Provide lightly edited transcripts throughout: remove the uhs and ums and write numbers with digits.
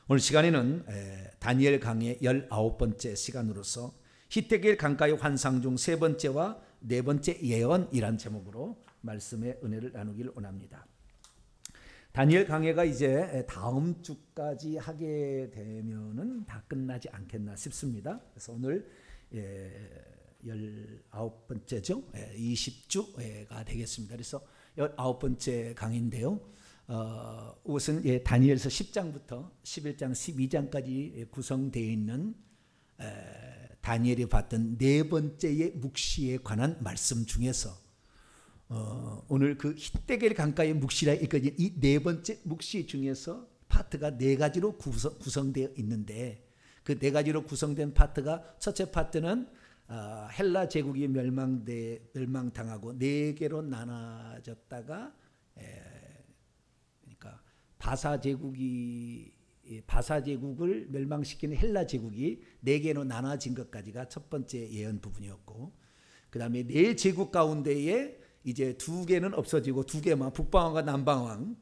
오늘 시간에는 다니엘 강의 19번째 시간으로서 히데길 강가의 환상 중 세 번째와 네 번째 예언이란 제목으로 말씀의 은혜를 나누길 원합니다. 다니엘 강해가 이제 다음 주까지 하게 되면은 다 끝나지 않겠나 싶습니다. 그래서 오늘 19번째죠. 20주가 되겠습니다. 그래서 19번째 강의인데요. 우선 다니엘서 10장부터 11장, 12장까지 구성되어 있는 다니엘이 봤던 네 번째의 묵시에 관한 말씀 중에서 오늘 그 히데길 강가의 묵시라 이끌어진 이 네 번째 묵시 중에서 파트가 네 가지로 구성되어 있는데 그 네 가지로 구성된 파트가 첫째 파트는 헬라 제국이 멸망당하고 네 개로 나눠졌다가 그러니까 바사 제국을 멸망시키는 헬라 제국이 네 개로 나눠진 것까지가 첫 번째 예언 부분이었고, 그 다음에 네 제국 가운데에 이제 두 개는 없어지고 두 개만, 북방왕과 남방왕,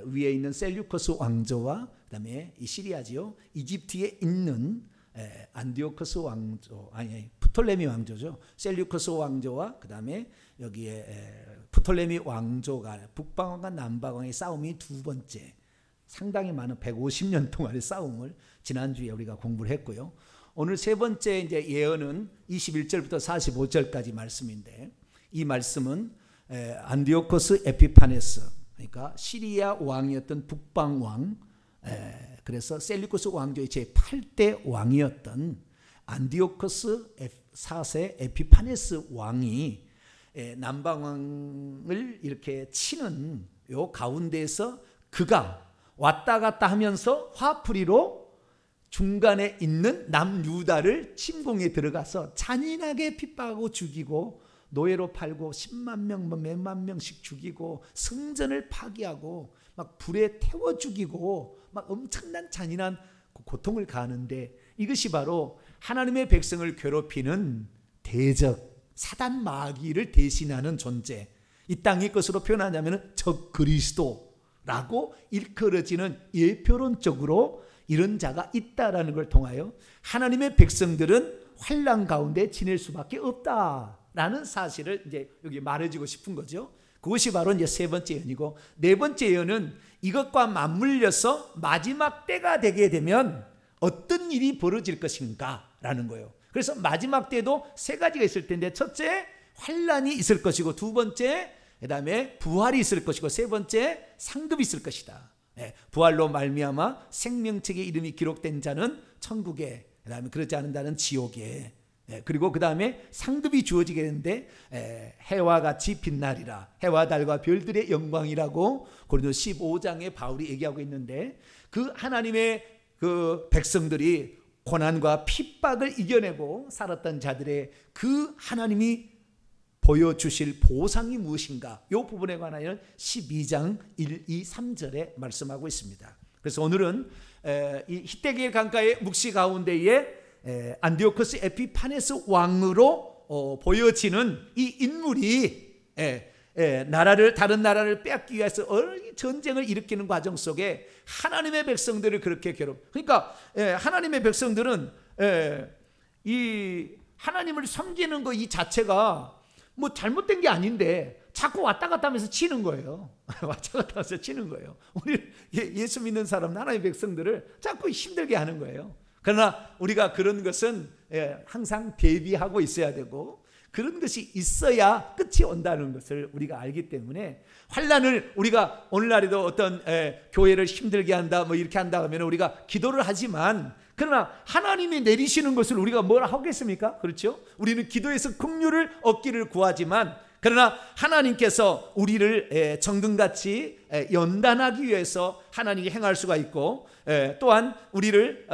위에 있는 셀류커스 왕조와 그 다음에 이 시리아지요, 이집트에 있는 안디오커스 왕조, 프톨레미 왕조죠. 셀류커스 왕조와 그 다음에 여기에 프톨레미 왕조가 북방왕과 남방왕의 싸움이 두 번째, 상당히 많은 150년 동안의 싸움을 지난주에 우리가 공부를 했고요. 오늘 세 번째 이제 예언은 21절부터 45절까지 말씀인데, 이 말씀은 안디오코스 에피파네스, 그러니까 시리아 왕이었던 북방 왕, 그래서 셀류코스 왕조의 제8대 왕이었던 안디오코스 4세 에피파네스 왕이 남방 왕을 이렇게 치는 요 가운데에서 그가 왔다 갔다 하면서 화풀이로 중간에 있는 남유다를 침공에 들어가서 잔인하게 핍박하고 죽이고 노예로 팔고 10만 명, 몇만 명씩 죽이고 성전을 파괴하고 막 불에 태워 죽이고 막 엄청난 잔인한 고통을 가하는데, 이것이 바로 하나님의 백성을 괴롭히는 대적 사단 마귀를 대신하는 존재, 이 땅의 것으로 표현하자면 적 그리스도라고 일컬어지는 예표론적으로 이런 자가 있다라는 걸 통하여 하나님의 백성들은 환난 가운데 지낼 수밖에 없다라는 사실을 이제 여기 말해주고 싶은 거죠. 그것이 바로 이제 세 번째 예언이고, 네 번째 예언은 이것과 맞물려서 마지막 때가 되게 되면 어떤 일이 벌어질 것인가라는 거예요. 그래서 마지막 때도 세 가지가 있을 텐데, 첫째 환난이 있을 것이고, 두 번째 그 다음에 부활이 있을 것이고, 세 번째 상급이 있을 것이다. 부활로 말미암아 생명책의 이름이 기록된 자는 천국에, 그 다음에 그렇지 않은 자는 지옥에, 그리고 그 다음에 상급이 주어지게 되는데 해와 같이 빛나리라, 해와 달과 별들의 영광이라고 고린도서 15장에 바울이 얘기하고 있는데, 그 하나님의 그 백성들이 고난과 핍박을 이겨내고 살았던 자들의 그 하나님이 보여주실 보상이 무엇인가, 이 부분에 관하여는 12장 1, 2, 3절에 말씀하고 있습니다. 그래서 오늘은 이 히데길 강가의 묵시 가운데에 안디오코스 에피파네스 왕으로 보여지는 이 인물이 다른 나라를 빼앗기 위해서 전쟁을 일으키는 과정 속에 하나님의 백성들을 그렇게 그러니까 하나님의 백성들은 이 하나님을 섬기는 거 이 자체가 뭐 잘못된 게 아닌데 자꾸 왔다 갔다 하면서 치는 거예요. 왔다 갔다 하면서 치는 거예요. 우리 예수 믿는 사람, 하나님의 백성들을 자꾸 힘들게 하는 거예요. 그러나 우리가 그런 것은 항상 대비하고 있어야 되고, 그런 것이 있어야 끝이 온다는 것을 우리가 알기 때문에, 환난을 우리가 오늘날에도 어떤 교회를 힘들게 한다 뭐 이렇게 한다 하면 우리가 기도를 하지만, 그러나 하나님이 내리시는 것을 우리가 뭐라 하겠습니까? 그렇죠? 우리는 기도에서 긍휼을 얻기를 구하지만, 그러나 하나님께서 우리를 정금같이 연단하기 위해서 하나님이 행할 수가 있고, 또한 우리를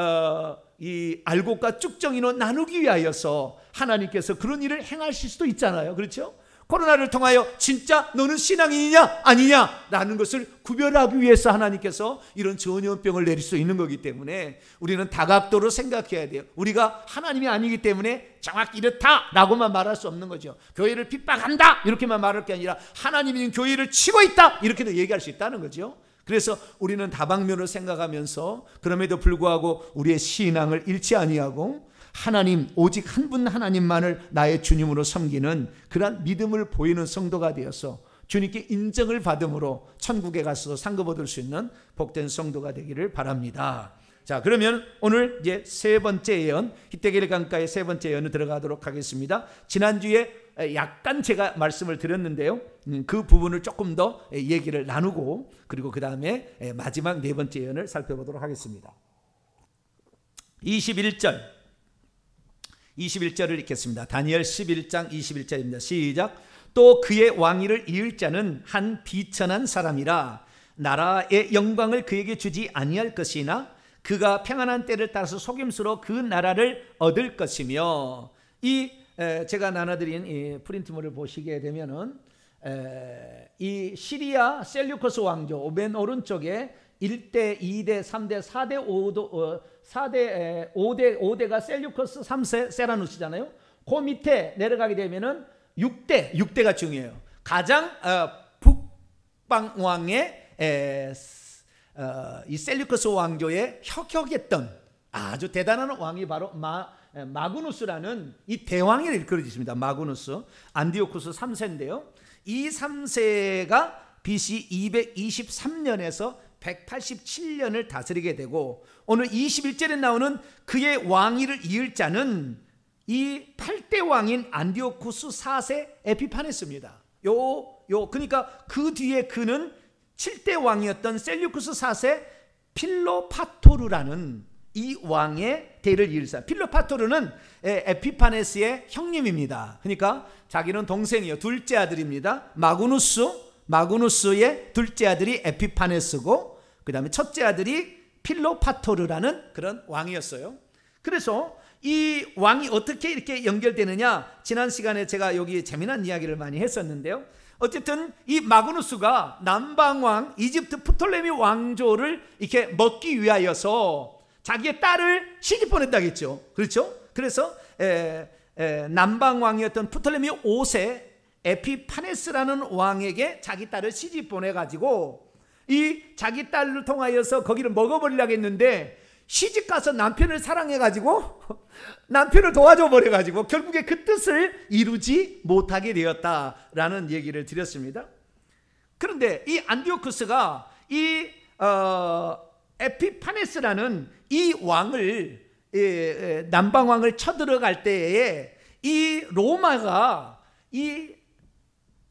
이 알곡과 쭉정이로 나누기 위하여서 하나님께서 그런 일을 행하실 수도 있잖아요. 그렇죠? 코로나를 통하여 진짜 너는 신앙인이냐 아니냐라는 것을 구별하기 위해서 하나님께서 이런 전염병을 내릴 수 있는 거기 때문에 우리는 다각도로 생각해야 돼요. 우리가 하나님이 아니기 때문에 정확히 이렇다라고만 말할 수 없는 거죠. 교회를 핍박한다 이렇게만 말할 게 아니라 하나님이 교회를 치고 있다 이렇게도 얘기할 수 있다는 거죠. 그래서 우리는 다방면을 생각하면서 그럼에도 불구하고 우리의 신앙을 잃지 아니하고 하나님, 오직 한 분 하나님만을 나의 주님으로 섬기는 그러한 믿음을 보이는 성도가 되어서 주님께 인정을 받음으로 천국에 가서 상급 얻을 수 있는 복된 성도가 되기를 바랍니다. 자, 그러면 오늘 이제 세 번째 예언, 히데길 강가의 세 번째 예언을 들어가도록 하겠습니다. 지난주에 약간 제가 말씀을 드렸는데요, 그 부분을 조금 더 얘기를 나누고 그리고 그 다음에 마지막 네 번째 예언을 살펴보도록 하겠습니다. 21절을 읽겠습니다. 다니엘 11장 21절입니다. 시작. 또 그의 왕위를 이을 자는 한 비천한 사람이라 나라의 영광을 그에게 주지 아니할 것이나 그가 평안한 때를 따라서 속임수로 그 나라를 얻을 것이며, 이 제가 나눠드린 이 프린트물을 보시게 되면은 이 시리아 셀류커스 왕조 맨 오른쪽에 1대, 2대, 3대, 4대, 5대가 셀류커스 3세 세라누스잖아요. 그 밑에 내려가게 되면은 6대가 중요해요. 가장 북방왕의 이 셀류커스 왕조의 혁혁했던 아주 대단한 왕이 바로 마그누스라는 이 대왕을 일컬어주십니다. 마그누스 안디오쿠스 3세인데요. 이 3세가 BC 223년에서 187년을 다스리게 되고, 오늘 21절에 나오는 그의 왕위를 이을 자는 이 8대 왕인 안디오쿠스 4세 에피파네스입니다. 그러니까 그 뒤에 그는 7대 왕이었던 셀류쿠스 4세 필로파토르라는 이 왕의 대를 이을 사람. 필로파토르는 에피파네스의 형님입니다. 그러니까 자기는 동생이요, 둘째 아들입니다. 마그누스의 둘째 아들이 에피파네스고, 그 다음에 첫째 아들이 필로파토르라는 그런 왕이었어요. 그래서 이 왕이 어떻게 이렇게 연결되느냐, 지난 시간에 제가 여기 재미난 이야기를 많이 했었는데요. 어쨌든 이 마그누스가 남방왕 이집트 프톨레미 왕조를 이렇게 먹기 위하여서 자기의 딸을 시집 보냈다겠죠. 그렇죠? 그래서 남방왕이었던 프톨레미 5세 에피파네스라는 왕에게 자기 딸을 시집 보내가지고 이 자기 딸을 통하여서 거기를 먹어버리려고 했는데, 시집 가서 남편을 사랑해가지고 남편을 도와줘 버려가지고 결국에 그 뜻을 이루지 못하게 되었다라는 얘기를 드렸습니다. 그런데 이 안디오쿠스가 이 에피파네스라는 이 왕을, 남방왕을 쳐들어갈 때에 이 로마가 이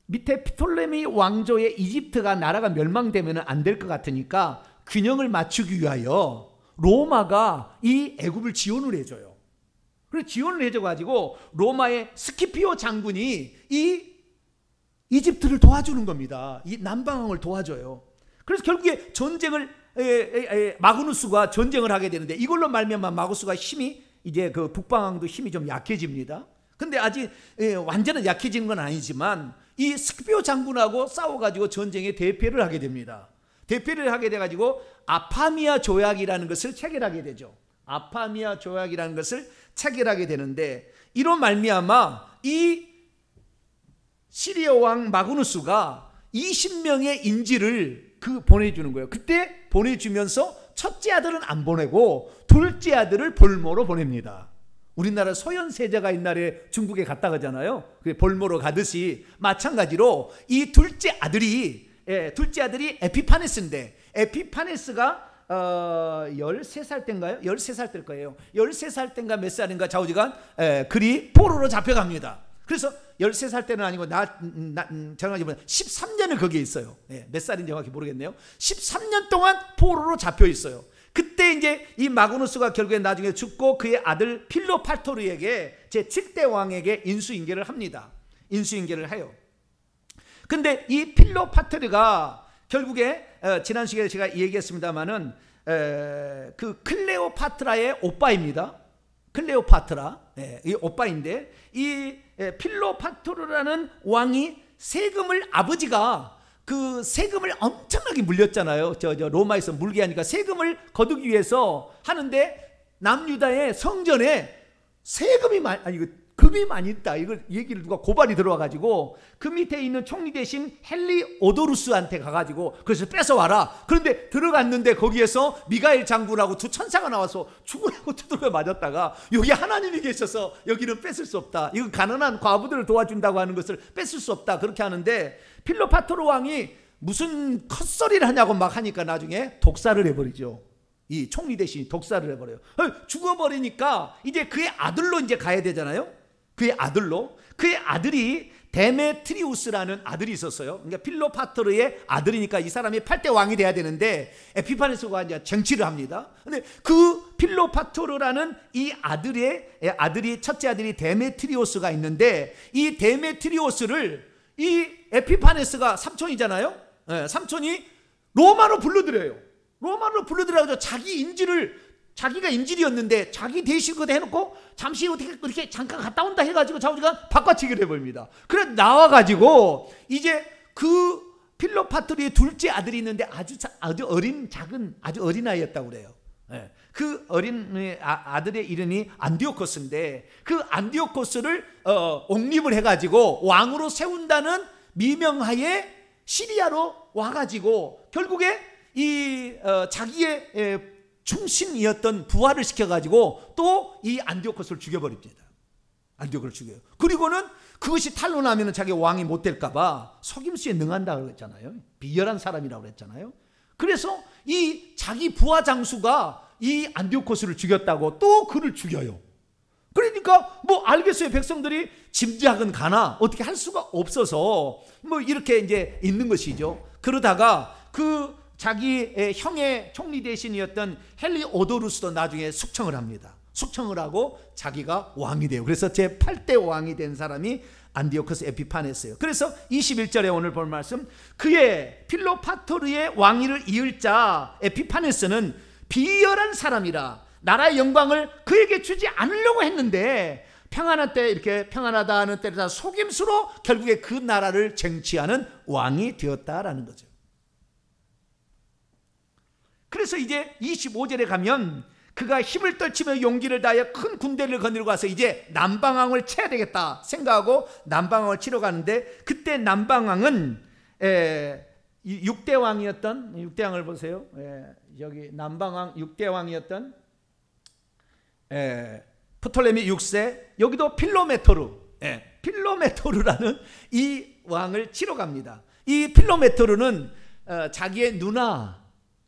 밑에 프톨레미 왕조의 이집트가 나라가 멸망되면 안 될 것 같으니까 균형을 맞추기 위하여 로마가 이 애굽을 지원을 해줘요. 그래서 지원을 해줘가지고 로마의 스키피오 장군이 이 이집트를 도와주는 겁니다. 이 남방왕을 도와줘요. 그래서 결국에 마그누스가 전쟁을 하게 되는데, 이걸로 말미암아 마그누스가 힘이, 이제 그 북방왕도 힘이 좀 약해집니다. 근데 아직 완전히 약해지는 건 아니지만 이 스키피오 장군하고 싸워가지고 전쟁에 대패를 하게 됩니다. 대패를 하게 돼가지고 아파미아 조약이라는 것을 체결하게 되죠. 아파미아 조약이라는 것을 체결하게 되는데, 이로 말미암아 이 시리아 왕 마그누스가 20명의 인질을 보내주는 거예요. 그때 보내주면서 첫째 아들은 안 보내고 둘째 아들을 볼모로 보냅니다. 우리나라 소현세자가 옛날에 중국에 갔다 가잖아요. 볼모로 가듯이 마찬가지로 이 둘째 아들이 에피파네스인데, 에피파네스가 13살 때인가요? 13살 때일 거예요. 13살 때인가 몇 살인가 좌우지간 그리 포로로 잡혀갑니다. 그래서 13살 때는 아니고 정확히 보면 13년을 거기에 있어요. 몇 살인지 정확히 모르겠네요. 13년 동안 포로로 잡혀 있어요. 그때 이제 이 마그누스가 결국에 나중에 죽고 그의 아들 필로파토르에게 제7대 왕에게 인수인계를 합니다. 인수인계를 해요. 근데 이 필로파토르가 결국에 지난 시간에 제가 얘기했습니다마는 그 클레오파트라의 오빠입니다. 클레오파트라, 이 오빠인데, 이 필로파토르라는 왕이 세금을, 아버지가 그 세금을 엄청나게 물렸잖아요. 로마에서 물게 하니까 세금을 거두기 위해서 하는데, 남유다의 성전에 세금이 금이 많이 있다. 이걸 얘기를 누가 고발이 들어와가지고 그 밑에 있는 총리 대신 헬리오도루스한테 가가지고 그래서 뺏어와라. 그런데 들어갔는데 거기에서 미가엘 장군하고 두 천사가 나와서 죽으라고 두들겨 맞았다가 여기 하나님이 계셔서 여기는 뺏을 수 없다. 이건 가난한 과부들을 도와준다고 하는 것을 뺏을 수 없다. 그렇게 하는데 필로파토르 왕이 무슨 컷소리를 하냐고 막 하니까 나중에 독살을 해버리죠. 이 총리 대신이 독살을 해버려요. 죽어버리니까 이제 그의 아들로 이제 가야 되잖아요. 그의 아들로. 그의 아들이 데메트리우스라는 아들이 있었어요. 그러니까 필로파토르의 아들이니까 이 사람이 8대 왕이 돼야 되는데 에피파네스가 이제 쟁취를 합니다. 근데 그 필로파토르라는 이 아들이 첫째 아들이 데메트리오스가 있는데 이 데메트리오스를 이 에피파네스가 삼촌이잖아요. 네, 삼촌이 로마로 불러들여요. 로마로 불러들여서 자기가 인질이었는데 자기 대신 그거 해놓고 잠시 어떻게 그렇게 잠깐 갔다 온다 해가지고 자우지가 바꿔치기를 해버립니다. 그래 나와가지고 이제 그 필로파토르의 둘째 아들이 있는데 아주 어린 아주 어린 아이였다고 그래요. 네. 그 어린 아들의 이름이 안디오코스인데 그 안디오코스를 옹립을 해가지고 왕으로 세운다는 미명하에 시리아로 와가지고 결국에 이 자기의 충신이었던 부하를 시켜가지고 또 이 안디오코스를 죽여버립니다. 안디오코스를 죽여요. 그리고는 그것이 탄로나면 자기 왕이 못 될까봐 속임수에 능한다고 그랬잖아요. 비열한 사람이라고 그랬잖아요. 그래서 이 자기 부하 장수가 이 안디오코스를 죽였다고 또 그를 죽여요. 그러니까 뭐 알겠어요. 백성들이 짐작은 가나 어떻게 할 수가 없어서 뭐 이렇게 이제 있는 것이죠. 그러다가 그 자기의 형의 총리 대신이었던 헬리오도루스도 나중에 숙청을 합니다. 숙청을 하고 자기가 왕이 돼요. 그래서 제8대 왕이 된 사람이 안디오코스 에피파네스예요. 그래서 21절에 오늘 볼 말씀, 그의 필로파토르의 왕위를 이을 자 에피파네스는 비열한 사람이라 나라의 영광을 그에게 주지 않으려고 했는데 평안한 때 이렇게 평안하다 하는 때를 속임수로 결국에 그 나라를 쟁취하는 왕이 되었다라는 거죠. 그래서 이제 25절에 가면 그가 힘을 떨치며 용기를 다하여 큰 군대를 거느리고 와서 이제 남방왕을 쳐야 되겠다 생각하고 남방왕을 치러 가는데 그때 남방왕은 6대 왕이었던 6대 왕을 보세요. 여기 남방왕 6대 왕이었던 프톨레미 6세, 여기도 필로메토르라는 이 왕을 치러 갑니다. 이 필로메토르는 자기의 누나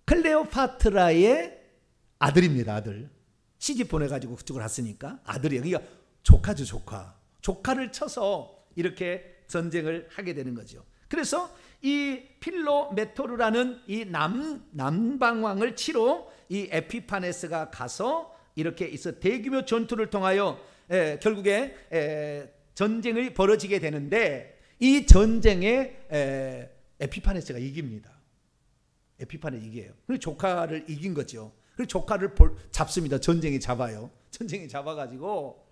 클레오파트라의 아들입니다. 아들. 시집 보내가지고 그쪽을 왔으니까 아들이에요. 그러니까 조카죠. 조카를 쳐서 이렇게 전쟁을 하게 되는 거죠. 그래서 이 필로메토르라는 이 남방왕을 치러 이 에피파네스가 가서 이렇게 있어 대규모 전투를 통하여 결국에 전쟁이 벌어지게 되는데 이 전쟁에 에피파네스가 이깁니다. 에피파네스 이겨요. 그리고 조카를 이긴 거죠. 그리고 조카를 잡습니다. 전쟁이 잡아요. 전쟁이 잡아가지고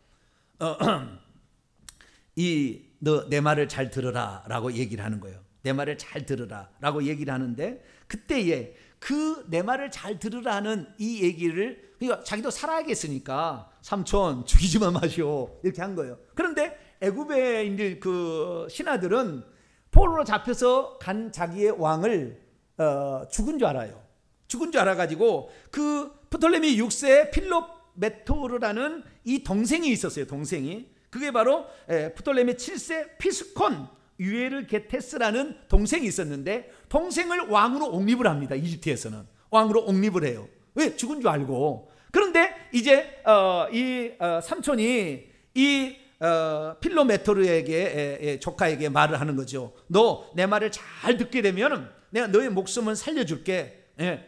너 내 말을 잘 들으라 라고 얘기를 하는 거예요. 내 말을 잘 들으라 라고 얘기를 하는데 그때에 그 내 말을 잘 들으라 하는 이 얘기를 그러니까 자기도 살아야겠으니까 삼촌 죽이지만 마시오 이렇게 한 거예요. 그런데 애굽의 이제 그 신하들은 포로로 잡혀서 간 자기의 왕을 죽은 줄 알아요. 죽은 줄 알아가지고 그 프톨레미 6세의 필로메토르라는 이 동생이 있었어요. 동생이. 그게 바로 프톨레미 7세 피스콘 유에르게테스라는 동생이 있었는데 동생을 왕으로 옹립을 합니다. 이집트에서는 왕으로 옹립을 해요. 왜? 죽은 줄 알고. 그런데 이제 이 삼촌이 이 필로메토르에게 조카에게 말을 하는 거죠. 너 내 말을 잘 듣게 되면 내가 너의 목숨은 살려줄게.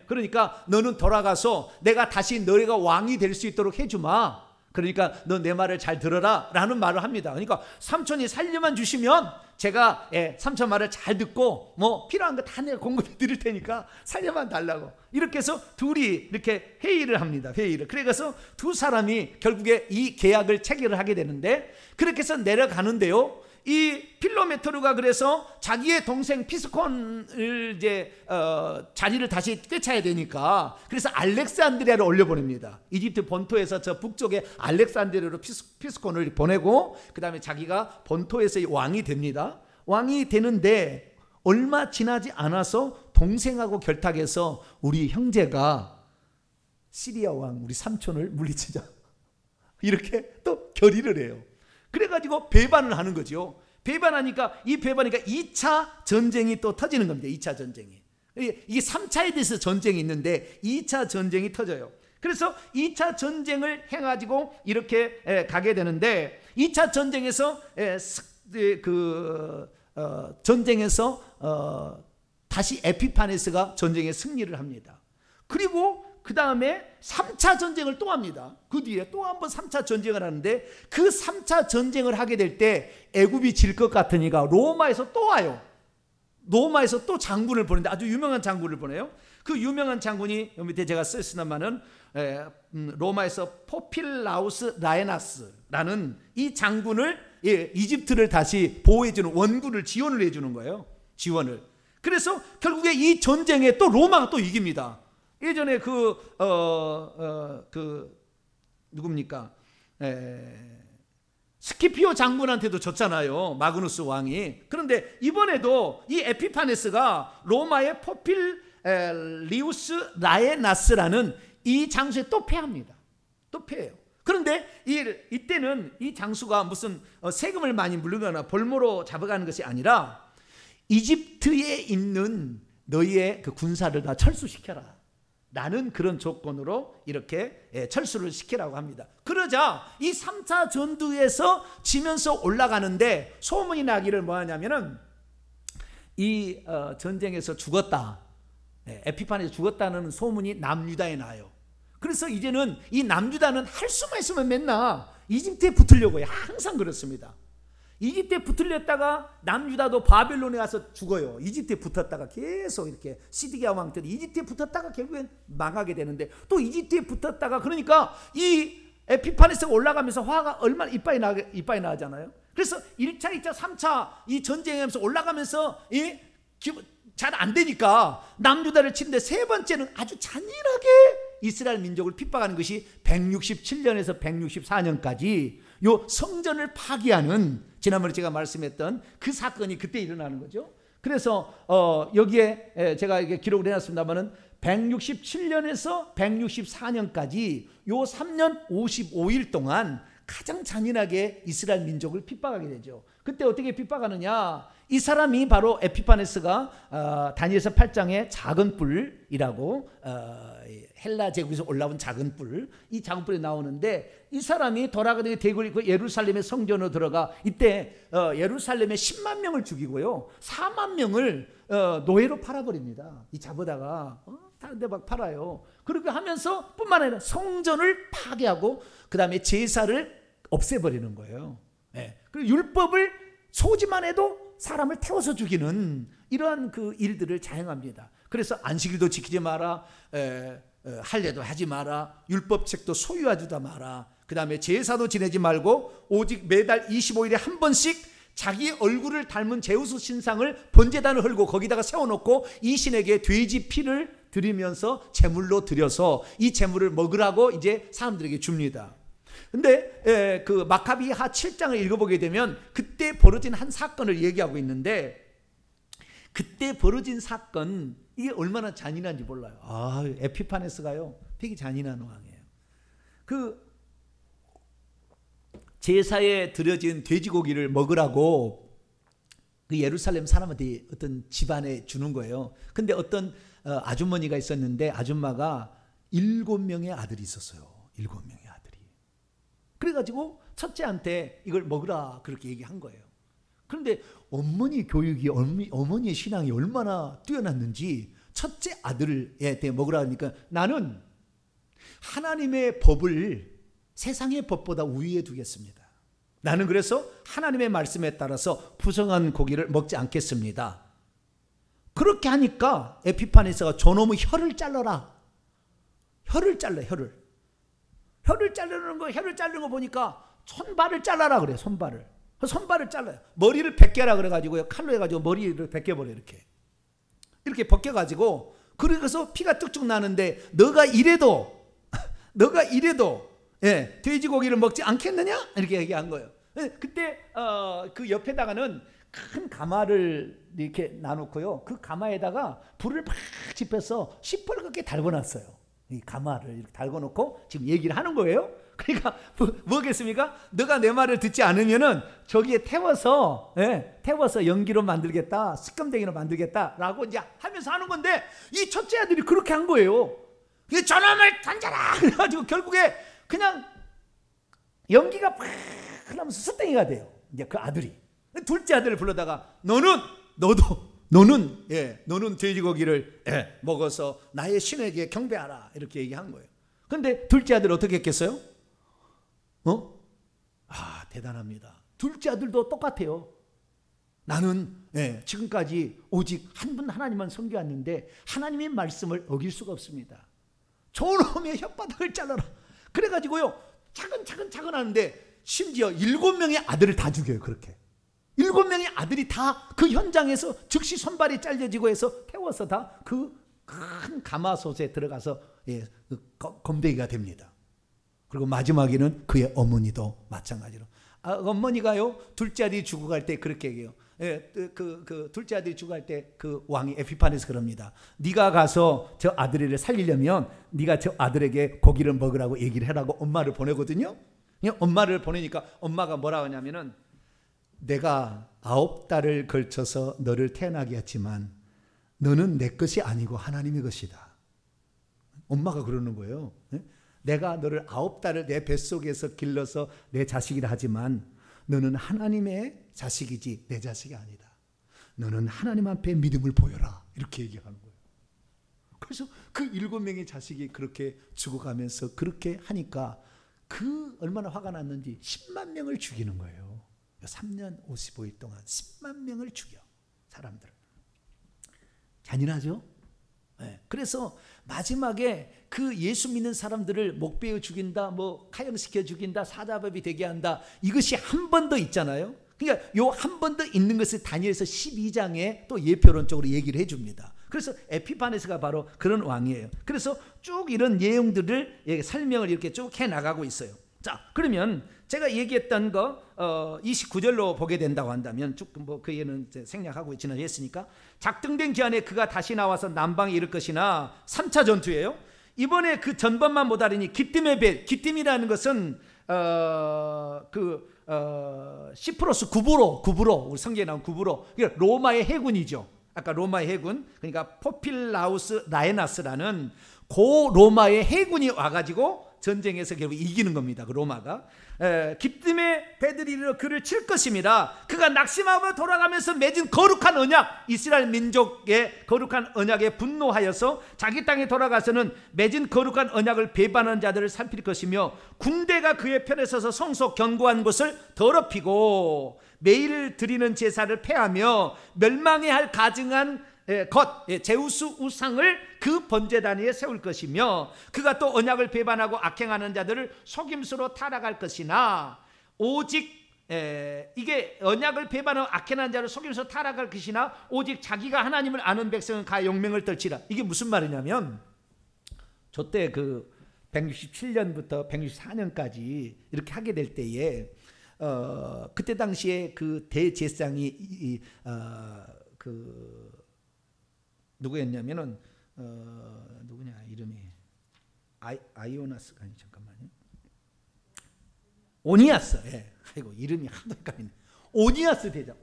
그러니까 너는 돌아가서 내가 다시 너희가 왕이 될 수 있도록 해주마. 그러니까 너 내 말을 잘 들어라 라는 말을 합니다. 그러니까 삼촌이 살려만 주시면 제가 삼촌 말을 잘 듣고 뭐 필요한 거 다 내가 공급해 드릴 테니까 살려만 달라고. 이렇게 해서 둘이 이렇게 회의를 합니다. 회의를. 그래서 두 사람이 결국에 이 계약을 체결을 하게 되는데 그렇게 해서 내려가는데요. 이 필로메토르가 그래서 자기의 동생 피스콘을 이제 자리를 다시 꿰차야 되니까 그래서 알렉산드리아를 올려보냅니다. 이집트 본토에서 저 북쪽에 알렉산드리아로 피스콘을 보내고 그 다음에 자기가 본토에서 왕이 됩니다. 왕이 되는데 얼마 지나지 않아서 동생하고 결탁해서 우리 형제가 시리아 왕 우리 삼촌을 물리치자 이렇게 또 결의를 해요. 그래가지고 배반을 하는 거죠. 배반하니까 2차 전쟁이 또 터지는 겁니다. 2차 전쟁이. 이게 3차에 대해서 전쟁이 있는데 2차 전쟁이 터져요. 그래서 2차 전쟁을 해가지고 이렇게 가게 되는데 2차 전쟁에서 다시 에피파네스가 전쟁에 승리를 합니다. 그리고 그 다음에 3차 전쟁을 또 합니다. 그 뒤에 또 한 번 3차 전쟁을 하는데 그 3차 전쟁을 하게 될 때 애굽이 질 것 같으니까 로마에서 또 와요. 로마에서 또 장군을 보내는데 아주 유명한 장군을 보내요. 그 유명한 장군이 여기 밑에 제가 쓰시나마는 로마에서 포필라우스 라에나스라는 이 장군을 이집트를 다시 보호해주는 원군을 지원을 해주는 거예요. 지원을. 그래서 결국에 이 전쟁에 또 로마가 또 이깁니다. 예전에 누굽니까? 스키피오 장군한테도 졌잖아요. 마그누스 왕이. 그런데 이번에도 이 에피파네스가 로마의 포필리우스 라에나스라는 이 장수에 또 패합니다. 또 패해요. 그런데 이때는 이 장수가 무슨 세금을 많이 물르거나 볼모로 잡아가는 것이 아니라 이집트에 있는 너희의 그 군사를 다 철수시켜라 라는 그런 조건으로 이렇게 철수를 시키라고 합니다. 그러자 이 3차 전투에서 지면서 올라가는데 소문이 나기를 뭐하냐면은 이 전쟁에서 죽었다, 에피파네스 죽었다는 소문이 남유다에 나요. 그래서 이제는 이 남유다는 할 수만 있으면 맨날 이집트에 붙으려고 해요. 항상 그렇습니다. 이집트에 붙으려다가 남유다도 바벨론에 가서 죽어요. 이집트에 붙었다가 계속 이렇게 시드기야 왕 때 이집트에 붙었다가 결국엔 망하게 되는데 또 이집트에 붙었다가 그러니까 이 에피파네스가 올라가면서 화가 얼마나 이빠이 나잖아요. 그래서 1차, 2차, 3차 이 전쟁하면서 올라가면서 잘 안 되니까 남유다를 치는데 세 번째는 아주 잔인하게 이스라엘 민족을 핍박하는 것이 167년에서 164년까지 요 성전을 파기하는 지난번에 제가 말씀했던 그 사건이 그때 일어나는 거죠. 그래서 여기에 제가 이게 기록을 해놨습니다만은 167년에서 164년까지 요 3년 55일 동안 가장 잔인하게 이스라엘 민족을 핍박하게 되죠. 그때 어떻게 핍박하느냐? 이 사람이 바로 에피파네스가 다니엘서 8장의 작은 뿔이라고 헬라 제국에서 올라온 작은 뿔, 이 작은 뿔이 나오는데 이 사람이 돌아가다가 대궐 예루살렘의 성전으로 들어가 이때 예루살렘에 10만 명을 죽이고요 4만 명을 노예로 팔아버립니다. 이 잡아다가 다른 데 막 팔아요. 그렇게 하면서 뿐만 아니라 성전을 파괴하고 그 다음에 제사를 없애버리는 거예요. 그리고 율법을 소지만 해도 사람을 태워서 죽이는 이러한 그 일들을 자행합니다. 그래서 안식일도 지키지 마라, 할례도 하지 마라, 율법책도 소유하지도 마라, 그 다음에 제사도 지내지 말고 오직 매달 25일에 한 번씩 자기 얼굴을 닮은 제우스 신상을 번제단을 헐고 거기다가 세워놓고 이 신에게 돼지 피를 드리면서 제물로 드려서 이 제물을 먹으라고 이제 사람들에게 줍니다. 근데 그 마카비하 7장을 읽어보게 되면 그때 벌어진 한 사건을 얘기하고 있는데 그때 벌어진 사건 이게 얼마나 잔인한지 몰라요. 에피파네스가요 되게 잔인한 왕이에요. 그 제사에 드려진 돼지고기를 먹으라고 그 예루살렘 사람한테 어떤 집안에 주는 거예요. 근데 어떤 아주머니가 있었는데 아줌마가 7명의 아들이 있었어요. 7명의 아들이. 그래가지고 첫째한테 이걸 먹으라 그렇게 얘기한 거예요. 그런데 어머니 교육이 어머니의 신앙이 얼마나 뛰어났는지 첫째 아들한테 먹으라 하니까 나는 하나님의 법을 세상의 법보다 우위에 두겠습니다. 나는 그래서 하나님의 말씀에 따라서 부정한 고기를 먹지 않겠습니다. 그렇게 하니까 에피파네스가 저놈의 혀를 잘라라. 혀를 잘라, 혀를. 혀를 자르는 거 보니까 손발을 잘라라 그래, 손발을. 손발을 잘라요. 머리를 벗겨라 그래가지고요, 칼로 해가지고 머리를 벗겨버려. 이렇게 벗겨가지고, 그래서 피가 쭉쭉 나는데 너가 이래도 예, 돼지고기를 먹지 않겠느냐? 이렇게 얘기한 거예요. 그때 그 옆에다가는 큰 가마를 이렇게 놔놓고요, 그 가마에다가 불을 막 지펴서 시뻘겋게 달궈놨어요. 이 가마를 이렇게 달궈놓고 지금 얘기를 하는 거예요. 그러니까 뭐겠습니까? 너가 내 말을 듣지 않으면은 저기에 태워서 연기로 만들겠다, 스kam댕이로 만들겠다라고 이제 하면서 하는 건데, 이 첫째 아들이 그렇게 한 거예요. 저놈을 던져라 그래가지고 결국에 그냥 연기가 팍 하면서 스땡이가 돼요. 이제 그 아들이 둘째 아들을 불러다가 너는 돼지고기를 먹어서 나의 신에게 경배하라, 이렇게 얘기한 거예요. 그런데 둘째 아들 어떻게 했겠어요? 대단합니다. 둘째 아들도 똑같아요. 나는 지금까지 오직 한 분 하나님만 섬겨왔는데 하나님의 말씀을 어길 수가 없습니다. 저놈의 혓바닥을 잘라라. 그래가지고요, 차근차근 하는데 심지어 7명의 아들을 다 죽여요. 그렇게 7명의 아들이 다 그 현장에서 즉시 손발이 잘려지고 해서 태워서 다 그 큰 가마솥에 들어가서 검대기가 됩니다. 그리고 마지막에는 그의 어머니도 마찬가지로. 어머니가요, 둘째 아들이 죽어 갈 때 그렇게 얘기해요. 그 둘째 아들이 죽어 갈 때 그 왕이 에피파네스 그럽니다. 네가 가서 저 아들을 살리려면 네가 저 아들에게 고기를 먹으라고 얘기를 해라고 엄마를 보내거든요. 엄마를 보내니까 엄마가 뭐라고 하냐면은, 내가 9달을 걸쳐서 너를 태어나게 했지만 너는 내 것이 아니고 하나님의 것이다. 엄마가 그러는 거예요. 내가 너를 9달을 내 뱃속에서 길러서 내 자식이라 하지만 너는 하나님의 자식이지 내 자식이 아니다. 너는 하나님 앞에 믿음을 보여라, 이렇게 얘기하는 거예요. 그래서 그 7명의 자식이 그렇게 죽어가면서 그렇게 하니까 그 얼마나 화가 났는지 10만 명을 죽이는 거예요. 3년 55일 동안 10만 명을 죽여, 사람들을. 잔인하죠? 그래서 마지막에 그 예수 믿는 사람들을 목베어 죽인다, 뭐 카형시켜 죽인다, 사자법이 되게 한다, 이것이 한 번 더 있잖아요. 그러니까 요 한 번 더 있는 것을 다니엘서 12장에 또 예표론적으로 얘기를 해줍니다. 그래서 에피파네스가 바로 그런 왕이에요. 그래서 쭉 이런 내용들을 설명을 이렇게 쭉 해나가고 있어요. 자, 그러면 제가 얘기했던 거 29절로 보게 된다고 한다면, 쭉 뭐 그 예는 생략하고 지나했으니까, 작정된 기한에 그가 다시 나와서 남방에 이를 것이나 3차 전투예요. 이번에 그 전번만 못하리니 기띔의 배, 기띔이라는 것은 시프로스 구브로, 우리 성경에 나온 구브로, 그러니까 로마의 해군이죠. 아까 로마의 해군, 그러니까 포필라우스 라에나스라는 고 로마의 해군이 와가지고 전쟁에서 결국 이기는 겁니다. 그 로마가. 기쁨의 배들이 이르러 그를 칠 것입니다. 그가 낙심하고 돌아가면서 맺은 거룩한 언약, 이스라엘 민족의 거룩한 언약에 분노하여서 자기 땅에 돌아가서는 맺은 거룩한 언약을 배반한 자들을 살필 것이며, 군대가 그의 편에 서서 성소 견고한 곳을 더럽히고 매일 드리는 제사를 폐하며 멸망해야 할 가증한 제우스 우상을 그 번제단 위에 세울 것이며, 그가 또 언약을 배반하고 악행하는 자들을 속임수로 타락할 것이나, 오직 이게 언약을 배반하고 악행하는 자를 속임수로 타락할 것이나 오직 자기가 하나님을 아는 백성은 가 용맹을 떨치라. 이게 무슨 말이냐면, 저때 그 167년부터 164년까지 이렇게 하게 될 때에 그때 당시에 그 대제사장이 누구였냐면은 누구냐, 이름이 아이오나스가 아니, 잠깐만요. 오니아스. 아이고, 이름이 하도 헷갈리네. 오니아스 대장,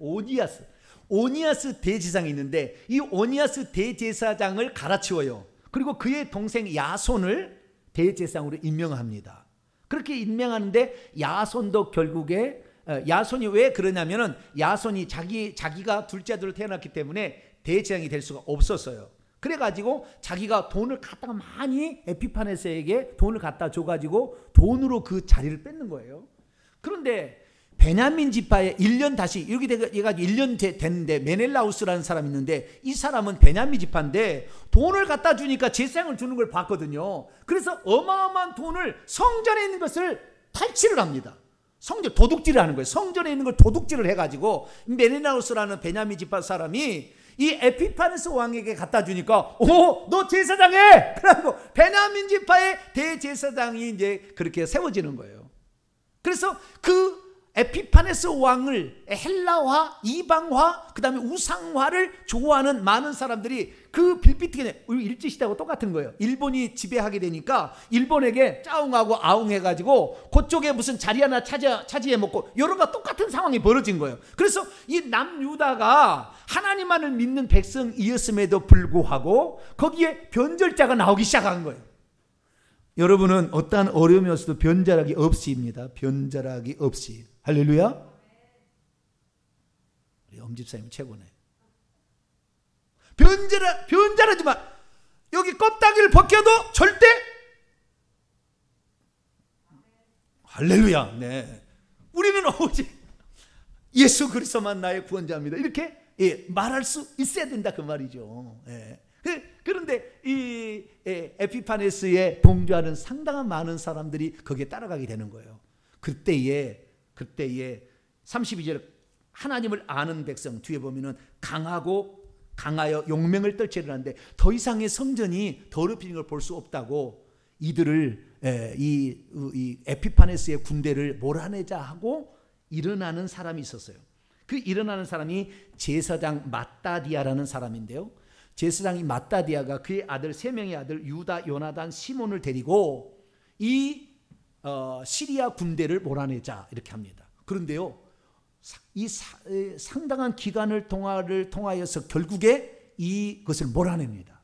오니아스 대제사장이 있는데, 이 오니아스 대제사장을 갈아치워요. 그리고 그의 동생 야손을 대제사장으로 임명합니다. 그렇게 임명하는데 야손도 결국에 야손이 왜 그러냐면은, 야손이 자기가 둘째 아들로 태어났기 때문에 대제사장이 될 수가 없었어요. 그래가지고 자기가 돈을 갖다가 많이 에피파네스에게 돈을 갖다 줘가지고 돈으로 그 자리를 뺏는 거예요. 그런데 베냐민 지파에 1년 다시 이렇게 돼가지고 1년 됐는데, 메넬라우스라는 사람이 있는데, 이 사람은 베냐민 지파인데 돈을 갖다 주니까 제사장을 주는 걸 봤거든요. 그래서 어마어마한 돈을, 성전에 있는 것을 탈취를 합니다. 성전 도둑질을 하는 거예요. 성전에 있는 걸 도둑질을 해가지고 메네나우스라는 베냐민 지파 사람이 이 에피파네스 왕에게 갖다 주니까 너 제사장해! 그래갖고 베냐민 지파의 대제사장이 이제 그렇게 세워지는 거예요. 그래서 그 에피파네스 왕을 헬라화, 이방화, 그 다음에 우상화를 좋아하는 많은 사람들이 그 빌비티게 일제시대하고 똑같은 거예요. 일본이 지배하게 되니까 일본에게 짜웅하고 아웅해가지고 그쪽에 무슨 자리 하나 차지해먹고 이런 거 똑같은 상황이 벌어진 거예요. 그래서 이 남유다가 하나님만을 믿는 백성이었음에도 불구하고 거기에 변절자가 나오기 시작한 거예요. 여러분은 어떠한 어려움이 없어도 변절하기 없이입니다. 변절하기 없이. 할렐루야. 우리 엄집사님 최고네. 변절하지 마. 여기 껍데기를 벗겨도 절대. 할렐루야. 네. 우리는 오직 예수 그리스도만 나의 구원자입니다. 이렇게 말할 수 있어야 된다 그 말이죠. 그런데 이 에피파네스에 동조하는 상당한 많은 사람들이 거기에 따라가게 되는 거예요. 그때에 32절 하나님을 아는 백성 뒤에 보면은 강하여 용맹을 떨쳐 일어나는데 더 이상의 성전이 더럽히는 걸 볼 수 없다고 이들을 이 에피파네스의 군대를 몰아내자 하고 일어나는 사람이 있었어요. 그 일어나는 사람이 제사장 마따디아라는 사람인데요. 제사장이 마따디아가 그의 아들 3명의 아들 유다, 요나단, 시몬을 데리고 이 시리아 군대를 몰아내자 이렇게 합니다. 그런데요, 이 상당한 기간을 통하여서 결국에 이것을 몰아냅니다.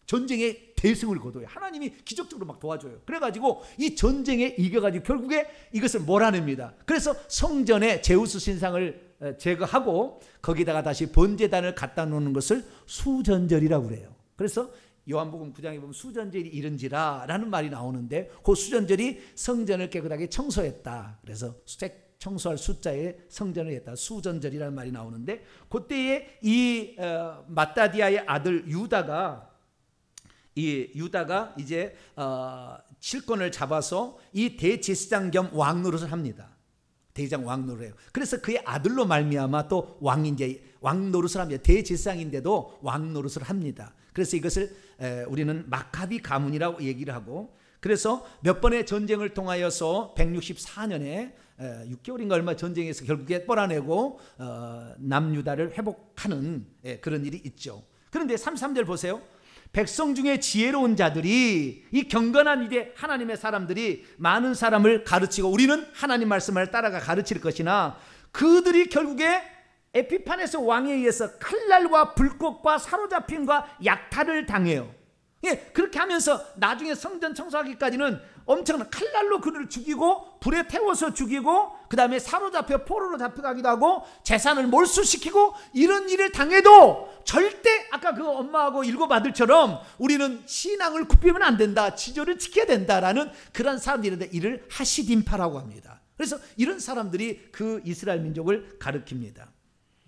전쟁에 대승을 거둬요. 하나님이 기적적으로 막 도와줘요. 그래가지고 이 전쟁에 이겨가지고 결국에 이것을 몰아냅니다. 그래서 성전에 제우스 신상을 제거하고 거기다가 다시 번제단을 갖다 놓는 것을 수전절이라고 그래요. 그래서 요한복음 9장에 보면 수전절이 이른지라 라는 말이 나오는데 그 수전절이 성전을 깨끗하게 청소했다. 그래서 청소할 숫자에 성전을 했다. 수전절이라는 말이 나오는데 그때에 이 마따디아의 아들 유다가 이제 실권을 잡아서 이 대제사장 겸 왕 노릇을 합니다. 대제사장 왕 노릇을 해요. 그래서 그의 아들로 말미암아 또 왕 노릇을 합니다. 대제사장인데도 왕 노릇을 합니다. 그래서 이것을 우리는 마카비 가문이라고 얘기를 하고, 그래서 몇 번의 전쟁을 통하여서 164년에 6개월인가 얼마 전쟁에서 결국에 몰아내고 남유다를 회복하는 그런 일이 있죠. 그런데 33절 보세요. 백성 중에 지혜로운 자들이, 이 경건한 이제 하나님의 사람들이 많은 사람을 가르치고 우리는 하나님 말씀을 따라가 가르칠 것이나 그들이 결국에 에피파네스 왕에 의해서 칼날과 불꽃과 사로잡힘과 약탈을 당해요. 그렇게 하면서 나중에 성전 청소하기까지는 엄청난 칼날로 그를 죽이고 불에 태워서 죽이고 그 다음에 사로잡혀 포로로 잡혀가기도 하고 재산을 몰수시키고 이런 일을 당해도 절대 아까 그 엄마하고 7 아들처럼 우리는 신앙을 굽히면 안 된다, 지조를 지켜야 된다라는 그런 사람들인데 이를 하시딘파라고 합니다. 그래서 이런 사람들이 그 이스라엘 민족을 가르칩니다.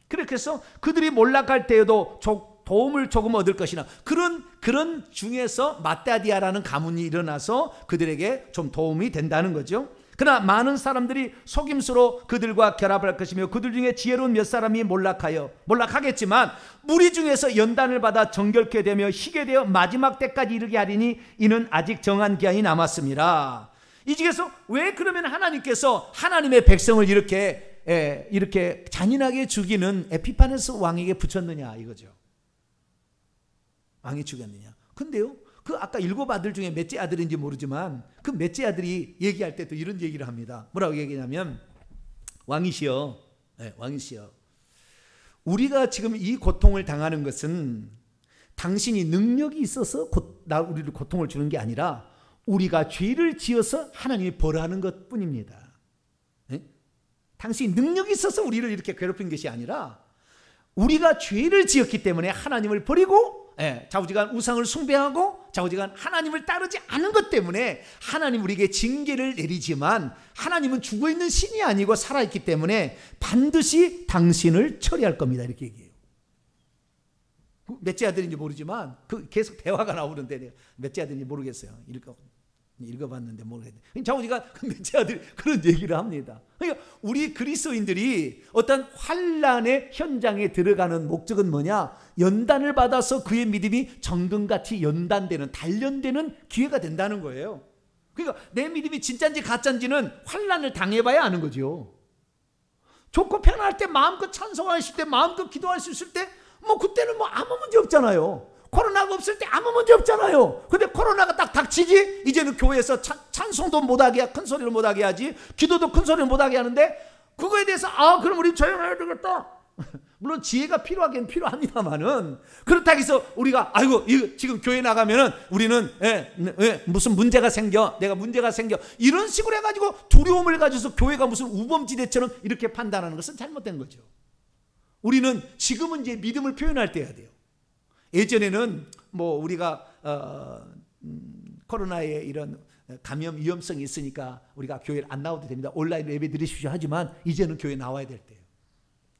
그래서 그들이 몰락할 때에도 도움을 조금 얻을 것이나 그런 중에서 마따디아라는 가문이 일어나서 그들에게 좀 도움이 된다는 거죠. 그러나 많은 사람들이 속임수로 그들과 결합할 것이며 그들 중에 지혜로운 몇 사람이 몰락하겠지만 무리 중에서 연단을 받아 정결케 되며 희게 되어 마지막 때까지 이르게 하리니 이는 아직 정한 기한이 남았습니다. 이 중에서 왜 그러면 하나님께서 하나님의 백성을 이렇게 잔인하게 죽이는 에피파네스 왕에게 붙였느냐 이거죠. 왕이 죽였느냐. 근데요, 그 아까 7 아들 중에 몇째 아들인지 모르지만 그 몇째 아들이 얘기할 때 또 이런 얘기를 합니다. 뭐라고 얘기냐면 왕이시여, 왕이시여, 우리가 지금 이 고통을 당하는 것은 당신이 능력이 있어서 우리를 고통을 주는 게 아니라 우리가 죄를 지어서 하나님이 벌하는 것뿐입니다. 당신이 능력이 있어서 우리를 이렇게 괴롭힌 것이 아니라 우리가 죄를 지었기 때문에 하나님을 버리고 좌우지간 우상을 숭배하고 좌우지간 하나님을 따르지 않은 것 때문에 하나님 우리에게 징계를 내리지만 하나님은 죽어있는 신이 아니고 살아있기 때문에 반드시 당신을 처리할 겁니다. 이렇게 얘기해요. 몇째 아들인지 모르지만 계속 대화가 나오는데 몇째 아들인지 모르겠어요. 읽어봤는데 모르겠는데 자오지간 제 아들이 그런 얘기를 합니다. 그러니까 우리 그리스도인들이 어떤 환란의 현장에 들어가는 목적은 뭐냐? 연단을 받아서 그의 믿음이 정금같이 연단되는 단련되는 기회가 된다는 거예요. 그러니까 내 믿음이 진짜인지 가짜인지는 환란을 당해봐야 아는 거죠. 좋고 편안할 때 마음껏 찬송하실 때 마음껏 기도할 수 있을 때 뭐 그때는 뭐 아무 문제 없잖아요. 코로나가 없을 때 아무 문제 없잖아요. 근데 코로나가 딱 닥치지 이제는 교회에서 찬송도 못하게 큰 소리를 못하게 하지 기도도 큰 소리를 못하게 하는데 그거에 대해서 그럼 우리 조용해야 되겠다. 물론 지혜가 필요하긴 필요합니다만은 그렇다고 해서 우리가 이거 지금 교회 나가면은 우리는 무슨 문제가 생겨 내가 문제가 생겨 이런 식으로 해가지고 두려움을 가져서 교회가 무슨 우범지대처럼 이렇게 판단하는 것은 잘못된 거죠. 우리는 지금은 이제 믿음을 표현할 때 해야 돼요. 예전에는 뭐 우리가 코로나에 이런 감염 위험성이 있으니까 우리가 교회를 안 나와도 됩니다. 온라인으로 예배 드리십시오 하지만 이제는 교회 나와야 될 때예요.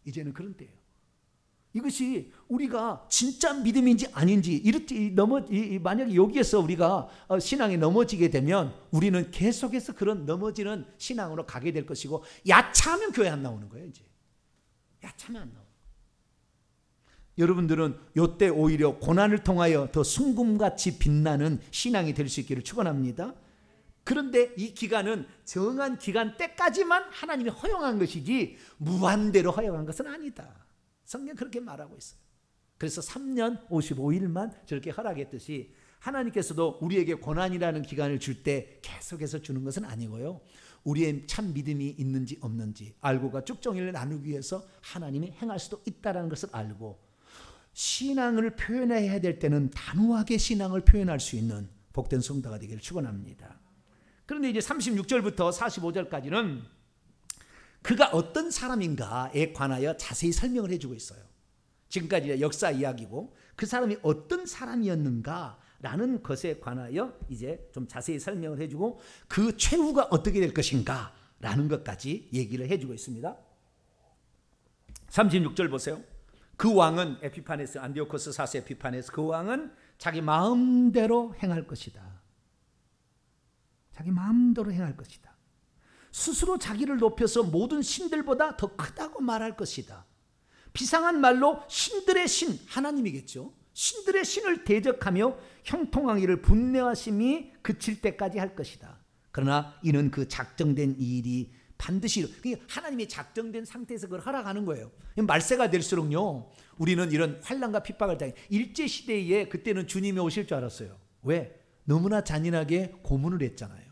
이제는 그런 때예요. 이것이 우리가 진짜 믿음인지 아닌지 만약에 여기에서 우리가 신앙이 넘어지게 되면 우리는 계속해서 그런 넘어지는 신앙으로 가게 될 것이고 야차하면 교회 안 나오는 거예요. 이제 야차면 안 나오는 거예요. 여러분들은 이때 오히려 고난을 통하여 더 순금같이 빛나는 신앙이 될 수 있기를 축원합니다. 그런데 이 기간은 정한 기간 때까지만 하나님이 허용한 것이지 무한대로 허용한 것은 아니다. 성경 그렇게 말하고 있어요. 그래서 3년 55일만 저렇게 허락했듯이 하나님께서도 우리에게 고난이라는 기간을 줄 때 계속해서 주는 것은 아니고요. 우리의 참 믿음이 있는지 없는지 알고가 쭉정이를 나누기 위해서 하나님이 행할 수도 있다는 것을 알고 신앙을 표현해야 될 때는 단호하게 신앙을 표현할 수 있는 복된 성도가 되기를 축원합니다. 그런데 이제 36절부터 45절까지는 그가 어떤 사람인가에 관하여 자세히 설명을 해주고 있어요. 지금까지 역사 이야기고 그 사람이 어떤 사람이었는가라는 것에 관하여 이제 좀 자세히 설명을 해주고 그 최후가 어떻게 될 것인가라는 것까지 얘기를 해주고 있습니다. 36절 보세요. 그 왕은 에피파네스 안디오코스 4세 에피파네스 그 왕은 자기 마음대로 행할 것이다. 자기 마음대로 행할 것이다. 스스로 자기를 높여서 모든 신들보다 더 크다고 말할 것이다. 비상한 말로 신들의 신 하나님이겠죠. 신들의 신을 대적하며 형통하기를 분내하심이 그칠 때까지 할 것이다. 그러나 이는 그 작정된 일이 반드시 하나님이 작정된 상태에서 그걸 허락하는 거예요. 말세가 될수록요 우리는 이런 환난과 핍박을 당해 일제시대에 그때는 주님이 오실 줄 알았어요. 왜? 너무나 잔인하게 고문을 했잖아요.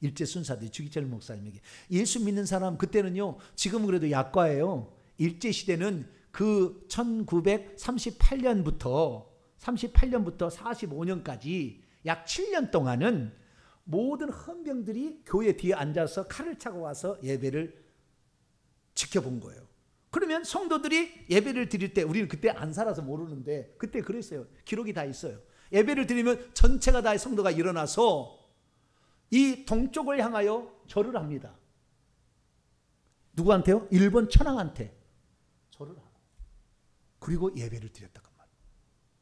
일제순사들 주기철 목사님에게 예수 믿는 사람 그때는요 지금은 그래도 약과예요. 일제시대는 그 1938년부터 45년까지 약 7년 동안은 모든 헌병들이 교회 뒤에 앉아서 칼을 차고 와서 예배를 지켜본 거예요. 그러면 성도들이 예배를 드릴 때 우리는 그때 안 살아서 모르는데 그때 그랬어요. 기록이 다 있어요. 예배를 드리면 전체가 다 성도가 일어나서 이 동쪽을 향하여 절을 합니다. 누구한테요? 일본 천황한테 절을 하고 그리고 예배를 드렸다고 말이에요.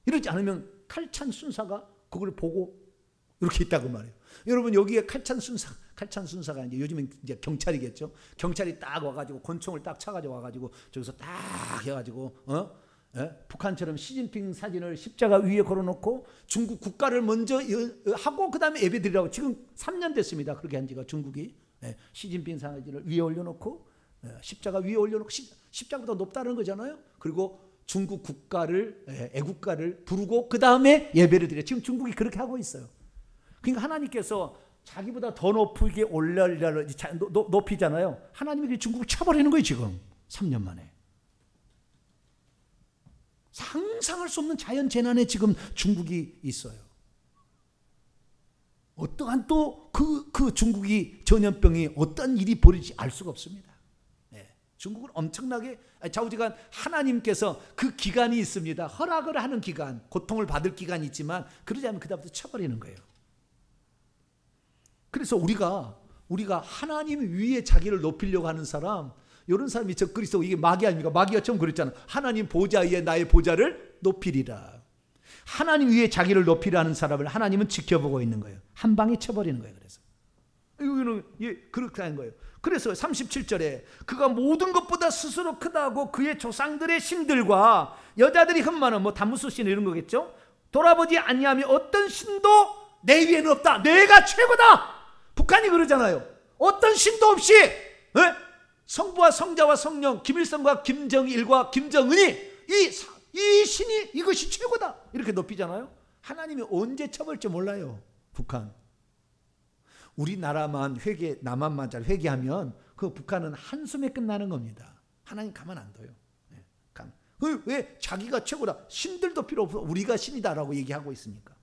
이러지 않으면 칼찬 순사가 그걸 보고 이렇게 있다고 말이에요. 여러분 여기에 칼찬 순사가 이제 요즘은 이제 경찰이겠죠. 경찰이 딱 와가지고 권총을 딱 차가지고 와가지고 저기서 딱 해가지고 북한처럼 시진핑 사진을 십자가 위에 걸어놓고 중국 국가를 먼저 하고 그 다음에 예배드리라고 지금 3년 됐습니다. 그렇게 한 지가 중국이 시진핑 사진을 위에 올려놓고 십자가 위에 올려놓고 십자가보다 높다는 거잖아요. 그리고 중국 국가를 애국가를 부르고 그 다음에 예배를 드려. 지금 중국이 그렇게 하고 있어요. 그러니까 하나님께서 자기보다 더 높게 높이잖아요. 하나님이 중국을 쳐버리는 거예요. 지금 3년 만에. 상상할 수 없는 자연재난에 지금 중국이 있어요. 어떠한 또 그 중국이 전염병이 어떤 일이 벌어질지 알 수가 없습니다. 중국은 엄청나게 좌우지간 하나님께서 그 기간이 있습니다. 허락을 하는 기간, 고통을 받을 기간이 있지만 그러지 않으면 그다음부터 쳐버리는 거예요. 그래서 우리가 하나님 위에 자기를 높이려고 하는 사람, 이런 사람이 적그리스도 이게 마귀 아닙니까? 마귀가 처음 그랬잖아. 하나님 보좌 위에 나의 보좌를 높이리라. 하나님 위에 자기를 높이려 하는 사람을 하나님은 지켜보고 있는 거예요. 한 방에 쳐버리는 거예요. 그래서 이거는 그렇게 하는 거예요. 그래서 37절에 그가 모든 것보다 스스로 크다고 그의 조상들의 신들과 여자들이 흠마는 뭐 다무스 신 이런 거겠죠. 돌아보지 아니하며 어떤 신도 내 위에는 없다. 내가 최고다. 북한이 그러잖아요. 어떤 신도 없이 성부와 성자와 성령, 김일성과 김정일과 김정은이 이 신이 이것이 최고다 이렇게 높이잖아요. 하나님이 언제 쳐볼지 몰라요. 북한 우리나라만 남한만 잘 회개하면 그 북한은 한숨에 끝나는 겁니다. 하나님 가만 안 둬요. 왜 자기가 최고다, 신들도 필요 없어, 우리가 신이다라고 얘기하고 있으니까.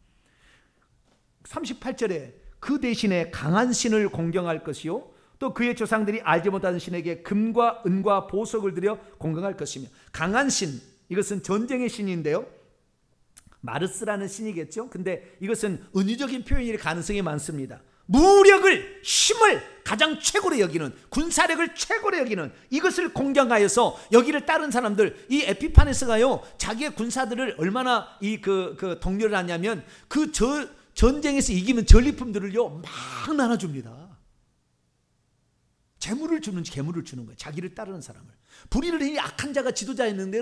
38절에 그 대신에 강한 신을 공경할 것이요 또 그의 조상들이 알지 못하는 신에게 금과 은과 보석을 들여 공경할 것이며. 강한 신, 이것은 전쟁의 신인데요, 마르스라는 신이겠죠. 근데 이것은 은유적인 표현일 가능성이 많습니다. 무력을, 힘을 가장 최고로 여기는, 군사력을 최고로 여기는 이것을 공경하여서 여기를 따른 사람들, 이 에피파네스가요 자기의 군사들을 얼마나 독려를 하냐면 그 전쟁에서 이기면 전리품들을요 막 나눠줍니다. 재물을 주는지 괴물을 주는 거예요. 자기를 따르는 사람을. 불의를 해 악한 자가 지도자였는데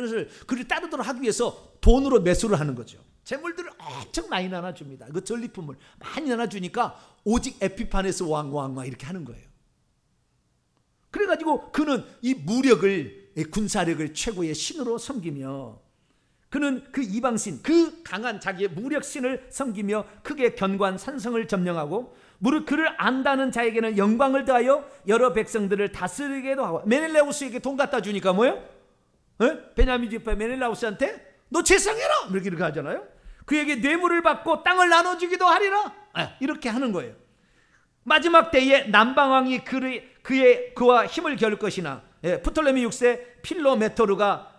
그를 따르도록 하기 위해서 돈으로 매수를 하는 거죠. 재물들을 엄청 많이 나눠줍니다. 그 전리품을 많이 나눠주니까 오직 에피파네스 왕 이렇게 하는 거예요. 그래가지고 그는 이 무력을, 군사력을 최고의 신으로 섬기며, 그는 그 이방신, 그 강한 자기의 무력신을 섬기며 크게 견고한 산성을 점령하고 무릇 그를 안다는 자에게는 영광을 더하여 여러 백성들을 다스리게도 하고. 메넬라우스에게 돈 갖다 주니까 뭐예요? 베냐민 지파 메넬라우스한테 너 제상해라 이렇게 하잖아요. 그에게 뇌물을 받고 땅을 나눠주기도 하리라 이렇게 하는 거예요. 마지막 때에 남방왕이 그와 힘을 겨룰 것이나, 프톨레미 6세 필로메토르가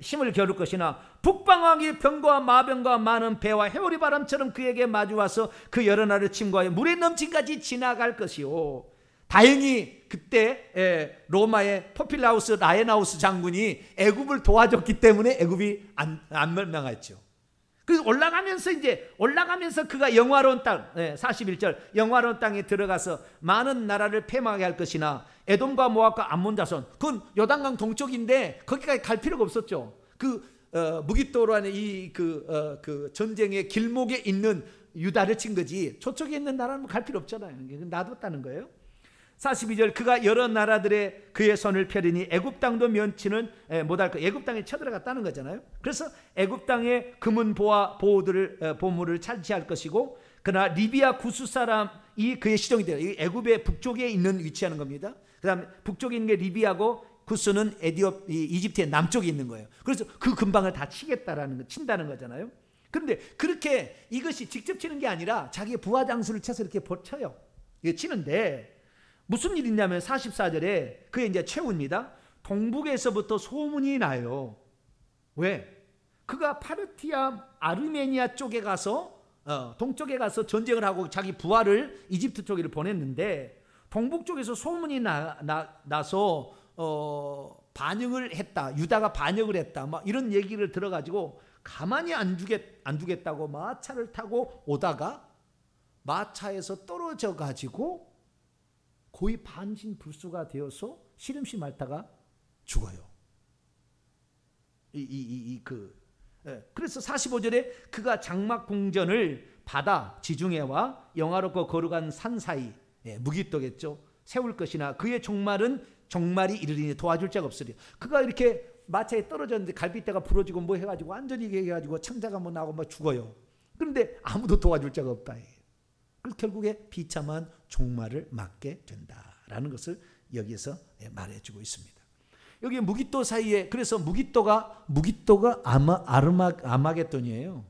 힘을 겨룰 것이나, 북방왕이 병과 마병과 많은 배와 해오리 바람처럼 그에게 마주와서 그 여러 나라를 침공하여 물에 넘친까지 지나갈 것이요. 다행히 그때 로마의 포필라우스 라에나우스 장군이 애굽을 도와줬기 때문에 애굽이 안 멸망했죠. 그래서 올라가면서 그가 영화로운 땅, 41절, 영화로운 땅에 들어가서 많은 나라를 패망하게 할 것이나 에돔과 모압과 암몬 자손, 그건 요단강 동쪽인데 거기까지 갈 필요가 없었죠. 무깃도라는 그 전쟁의 길목에 있는 유다를 친 거지 저쪽에 있는 나라는 갈 필요 없잖아요. 놔뒀다는 거예요. 42절, 그가 여러 나라들의 그의 손을 펴리니 애굽 땅도 면치는 못할 거. 애굽 땅에 쳐들어갔다는 거잖아요. 그래서 애굽 땅의 금은 보물을 차지할 것이고, 그러나 리비아 구스 사람이 그의 시종이 되어, 애굽의 북쪽에 있는 위치하는 겁니다. 그다음에 북쪽에 있는 게 리비아고 구스는 이집트의 남쪽에 있는 거예요. 그래서 그 근방을 다 친다는 거잖아요. 그런데 그렇게 이것이 직접 치는 게 아니라 자기의 부하 장수를 쳐서 이렇게 쳐요. 이게 치는데 무슨 일이 있냐면 44절에 그게 이제 최후입니다. 동북에서부터 소문이 나요. 왜? 그가 파르티아 아르메니아 쪽에 가서 동쪽에 가서 전쟁을 하고 자기 부하를 이집트 쪽으로 보냈는데, 동북 쪽에서 소문이 나서 반역을 했다, 유다가 반역을 했다, 막 이런 얘기를 들어가지고 가만히 안 두겠다고 마차를 타고 오다가 마차에서 떨어져 가지고 거의 반신불수가 되어서 시름시 말다가 죽어요. 그래서 45절에 그가 장막 궁전을 바다 지중해와 영화롭고 거룩한 산 사이, 무깃도겠죠, 세울 것이나 그의 종말이 이르리니 도와줄 자가 없으리. 그가 이렇게 마차에 떨어졌는데 갈빗대가 부러지고 뭐 해가지고 완전히 해가지고 창자가 뭐 나고 막 죽어요. 그런데 아무도 도와줄 자가 없다. 그래서 결국에 비참한 종말을 맞게 된다라는 것을 여기에서 말해주고 있습니다. 여기 무깃도 사이에, 그래서 무깃도가 아마겟돈이에요.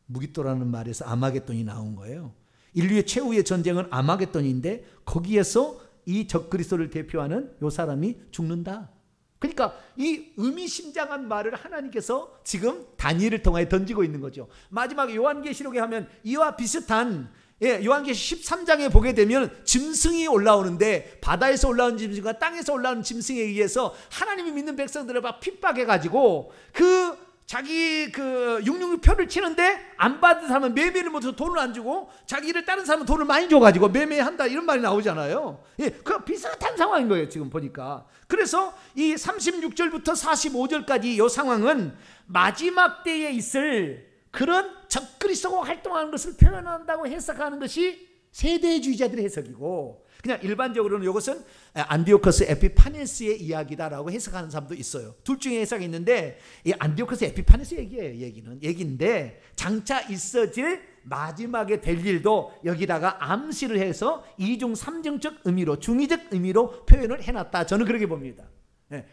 무깃도라는 말에서 아마겟돈이 나온 거예요. 인류의 최후의 전쟁은 아마겟돈인데 거기에서 이 적그리스도를 대표하는 이 사람이 죽는다. 그러니까 이 의미심장한 말을 하나님께서 지금 다니엘을 통하여 던지고 있는 거죠. 마지막 요한계시록에 하면 이와 비슷한, 요한계시 13장에 보게 되면 짐승이 올라오는데 바다에서 올라오는 짐승과 땅에서 올라오는 짐승에 의해서 하나님이 믿는 백성들을 막 핍박해가지고 그 자기 그 666표를 치는데 안 받은 사람은 매매를 못해서 돈을 안 주고 자기를 다른 사람은 돈을 많이 줘가지고 매매한다 이런 말이 나오잖아요. 예, 그 비슷한 상황인 거예요 지금 보니까. 그래서 이 36절부터 45절까지 이 상황은 마지막 때에 있을 그런 적그리스도가 활동하는 것을 표현한다고 해석하는 것이 세대주의자들의 해석이고, 그냥 일반적으로는 이것은 안디오코스 에피파네스의 이야기다라고 해석하는 사람도 있어요. 둘 중에 해석이 있는데 이 안디오코스 에피파네스 얘기예요. 얘기인데 장차 있어질 마지막에 될 일도 여기다가 암시를 해서 이중 삼중적 의미로, 중의적 의미로 표현을 해놨다. 저는 그렇게 봅니다.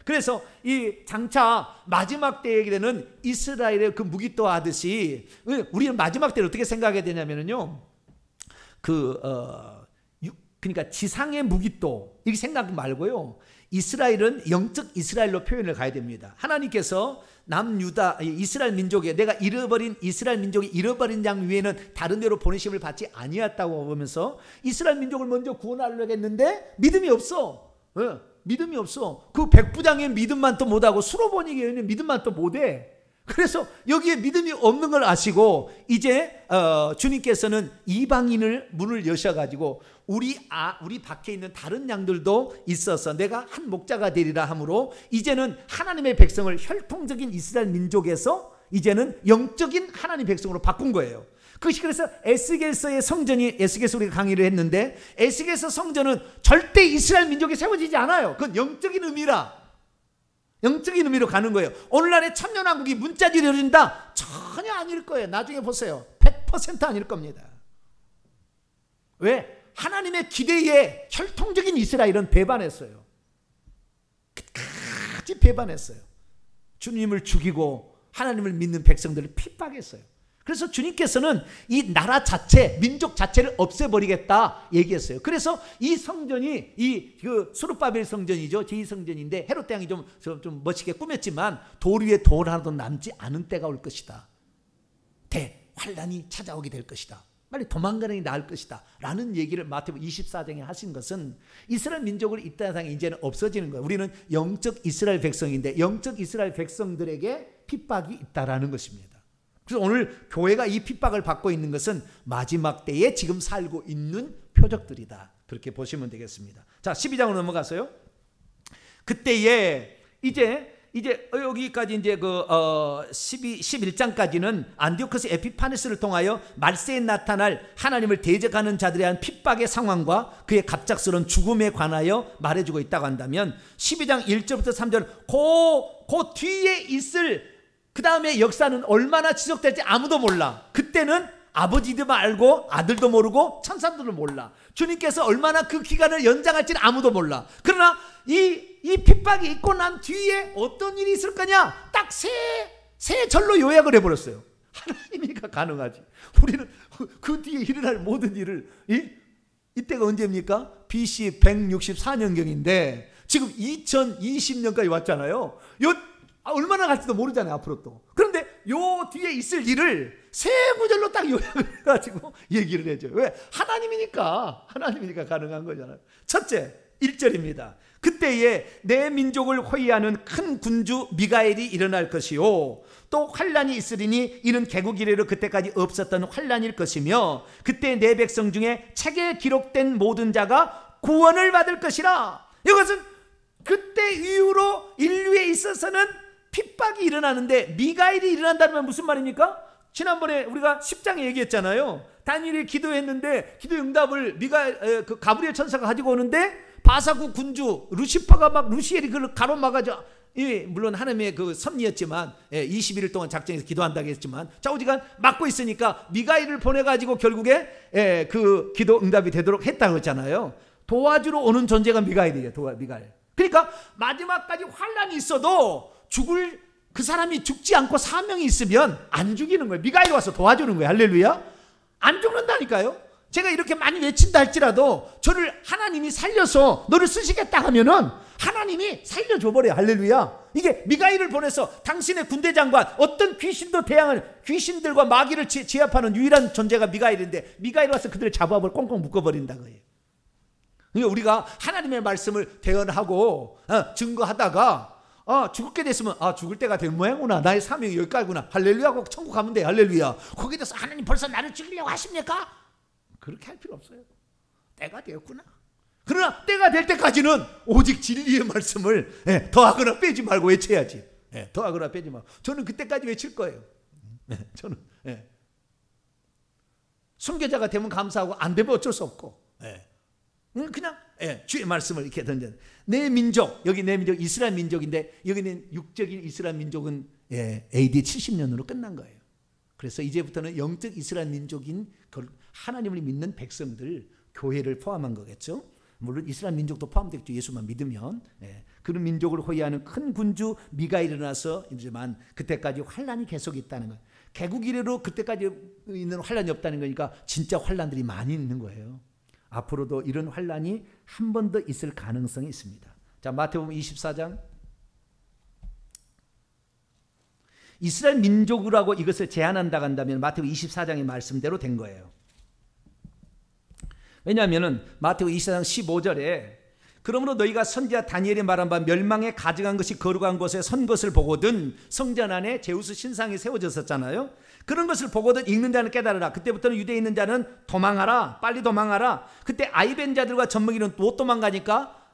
그래서 이 장차 마지막 때에 되는 이스라엘의 그 무기토 하듯이 우리는 마지막 때를 어떻게 생각해야 되냐면요, 그러니까 지상의 무기토 이렇게 생각 말고요, 이스라엘은 영적 이스라엘로 표현을 가야 됩니다. 하나님께서 남유다 이스라엘 민족에 내가 잃어버린 이스라엘 민족이 잃어버린 양 위에는 다른 데로 보내심을 받지 아니었다고 보면서 이스라엘 민족을 먼저 구원하려고 했는데 믿음이 없어. 믿음이 없어. 그 백부장의 믿음만 또 못하고 수로보니의 믿음만 또 못해. 그래서 여기에 믿음이 없는 걸 아시고 이제 주님께서는 이방인을 문을 여셔가지고 우리 밖에 있는 다른 양들도 있어서 내가 한 목자가 되리라 하므로 이제는 하나님의 백성을 혈통적인 이스라엘 민족에서 이제는 영적인 하나님 백성으로 바꾼 거예요. 그것이 그래서 에스겔서의 성전이, 에스겔서 우리가 강의를 했는데 에스겔서 성전은 절대 이스라엘 민족이 세워지지 않아요. 그건 영적인 의미라. 영적인 의미로 가는 거예요. 오늘날의 천년왕국이 문자질이 이루어진다? 전혀 아닐 거예요. 나중에 보세요. 100% 아닐 겁니다. 왜? 하나님의 기대에 혈통적인 이스라엘은 배반했어요. 끝까지 배반했어요. 주님을 죽이고 하나님을 믿는 백성들을 핍박했어요. 그래서 주님께서는 이 나라 자체, 민족 자체를 없애버리겠다 얘기했어요. 그래서 이 성전이 그 수르바벨 성전이죠. 제2성전인데 헤롯 대왕이 좀 멋있게 꾸몄지만 돌 위에 돌 하나도 남지 않은 때가 올 것이다. 대환란이 찾아오게 될 것이다. 빨리 도망가는 게 나을 것이다 라는 얘기를 마태복음 24장에 하신 것은 이스라엘 민족을 이 땅에 이제는 없어지는 거예요. 우리는 영적 이스라엘 백성인데 영적 이스라엘 백성들에게 핍박이 있다라는 것입니다. 그래서 오늘 교회가 이 핍박을 받고 있는 것은 마지막 때에 지금 살고 있는 표적들이다. 그렇게 보시면 되겠습니다. 자, 12장으로 넘어가서요. 그때에 이제 여기까지 이제 11장까지는 안디오코스 에피파네스를 통하여 말세에 나타날 하나님을 대적하는 자들에 대한 핍박의 상황과 그의 갑작스러운 죽음에 관하여 말해주고 있다고 한다면 12장 1절부터 3절 그 뒤에 있을 그 다음에 역사는 얼마나 지속될지 아무도 몰라. 그때는 아버지도 알고 아들도 모르고 천사들도 몰라. 주님께서 얼마나 그 기간을 연장할지는 아무도 몰라. 그러나 이 핍박이 있고 난 뒤에 어떤 일이 있을 거냐, 딱 세 절로 요약을 해버렸어요. 하나님이니까 가능하지. 우리는 그 뒤에 일어날 모든 일을 이때가 언제입니까? BC 164년경인데 지금 2020년까지 왔잖아요. 얼마나 갈지도 모르잖아요, 앞으로 또. 그런데 요 뒤에 있을 일을 세 구절로 딱 요약을 해가지고 얘기를 해줘요. 왜? 하나님이니까 가능한 거잖아요. 첫째, 1절입니다. 그때에 내 민족을 호위하는 큰 군주 미가엘이 일어날 것이요, 또 환란이 있으리니 이는 개국 이래로 그때까지 없었던 환란일 것이며 그때 내 백성 중에 책에 기록된 모든 자가 구원을 받을 것이라. 이것은 그때 이후로 인류에 있어서는 핍박이 일어나는데 미가엘이 일어난다면 무슨 말입니까? 지난번에 우리가 10장에 얘기했잖아요. 다니엘이 기도했는데 기도 응답을 그 가브리엘 천사가 가지고 오는데 바사구 군주 루시퍼가 막 루시엘이 그걸 가로막아줘. 물론 하나님의 그 섭리였지만 21일 동안 작정해서 기도한다고 했지만 좌우지간 막고 있으니까 미가엘을 보내가지고 결국에 그 기도 응답이 되도록 했다고 했잖아요. 도와주러 오는 존재가 미가엘이에요. 미가엘. 그러니까 마지막까지 환란이 있어도 죽을 그 사람이 죽지 않고 사명이 있으면 안 죽이는 거예요. 미가엘이 와서 도와주는 거예요. 할렐루야. 안 죽는다니까요. 제가 이렇게 많이 외친다 할지라도 저를 하나님이 살려서 너를 쓰시겠다 하면은 하나님이 살려줘 버려요. 할렐루야. 이게 미가엘을 보내서 당신의 군대 장관, 어떤 귀신도 대항을, 귀신들과 마귀를 제압하는 유일한 존재가 미가엘인데 미가엘이 와서 그들을 잡아버려 꽁꽁 묶어버린다 거예요. 그러니까 우리가 하나님의 말씀을 대언하고 증거하다가 죽게 됐으면 죽을 때가 된 모양이구나. 나의 사명이 여기까지구나. 할렐루야 하고 천국 가면 돼. 할렐루야. 거기에 대해서 하나님 벌써 나를 죽이려고 하십니까? 그렇게 할 필요 없어요. 때가 되었구나. 그러나 때가 될 때까지는 오직 진리의 말씀을 더하거나 빼지 말고 외쳐야지. 더하거나 빼지 말고. 저는 그때까지 외칠 거예요. 저는 순교자가 되면 감사하고 안 되면 어쩔 수 없고 그냥 주의 말씀을 이렇게 던져. 내 민족, 여기 내 민족 이스라엘 민족인데 여기는 육적인 이스라엘 민족은 AD 70년으로 끝난 거예요. 그래서 이제부터는 영적 이스라엘 민족인 하나님을 믿는 백성들, 교회를 포함한 거겠죠. 물론 이스라엘 민족도 포함되겠죠. 예수만 믿으면. 그런 민족을 호위하는 큰 군주 미가 일어나서 이제만 그때까지 환란이 계속 있다는 거예요. 개국 이래로 그때까지 있는 환란이 없다는 거니까 진짜 환란들이 많이 있는 거예요. 앞으로도 이런 환란이 한 번 더 있을 가능성이 있습니다. 자, 마태복음 24장. 이스라엘 민족이라고 이것을 제한한다고 한다면 마태복음 24장의 말씀대로 된 거예요. 왜냐하면 마태복음 24장 15절에 그러므로 너희가 선지자 다니엘이 말한 바 멸망에 가증한 것이 거룩한 곳에 선 것을 보거든, 성전 안에 제우스 신상이 세워졌었잖아요. 그런 것을 보거든 읽는 자는 깨달으라. 그때부터는 유대에 있는 자는 도망하라. 빨리 도망하라. 그때 아이벤 자들과 젖먹이는 못 도망가니까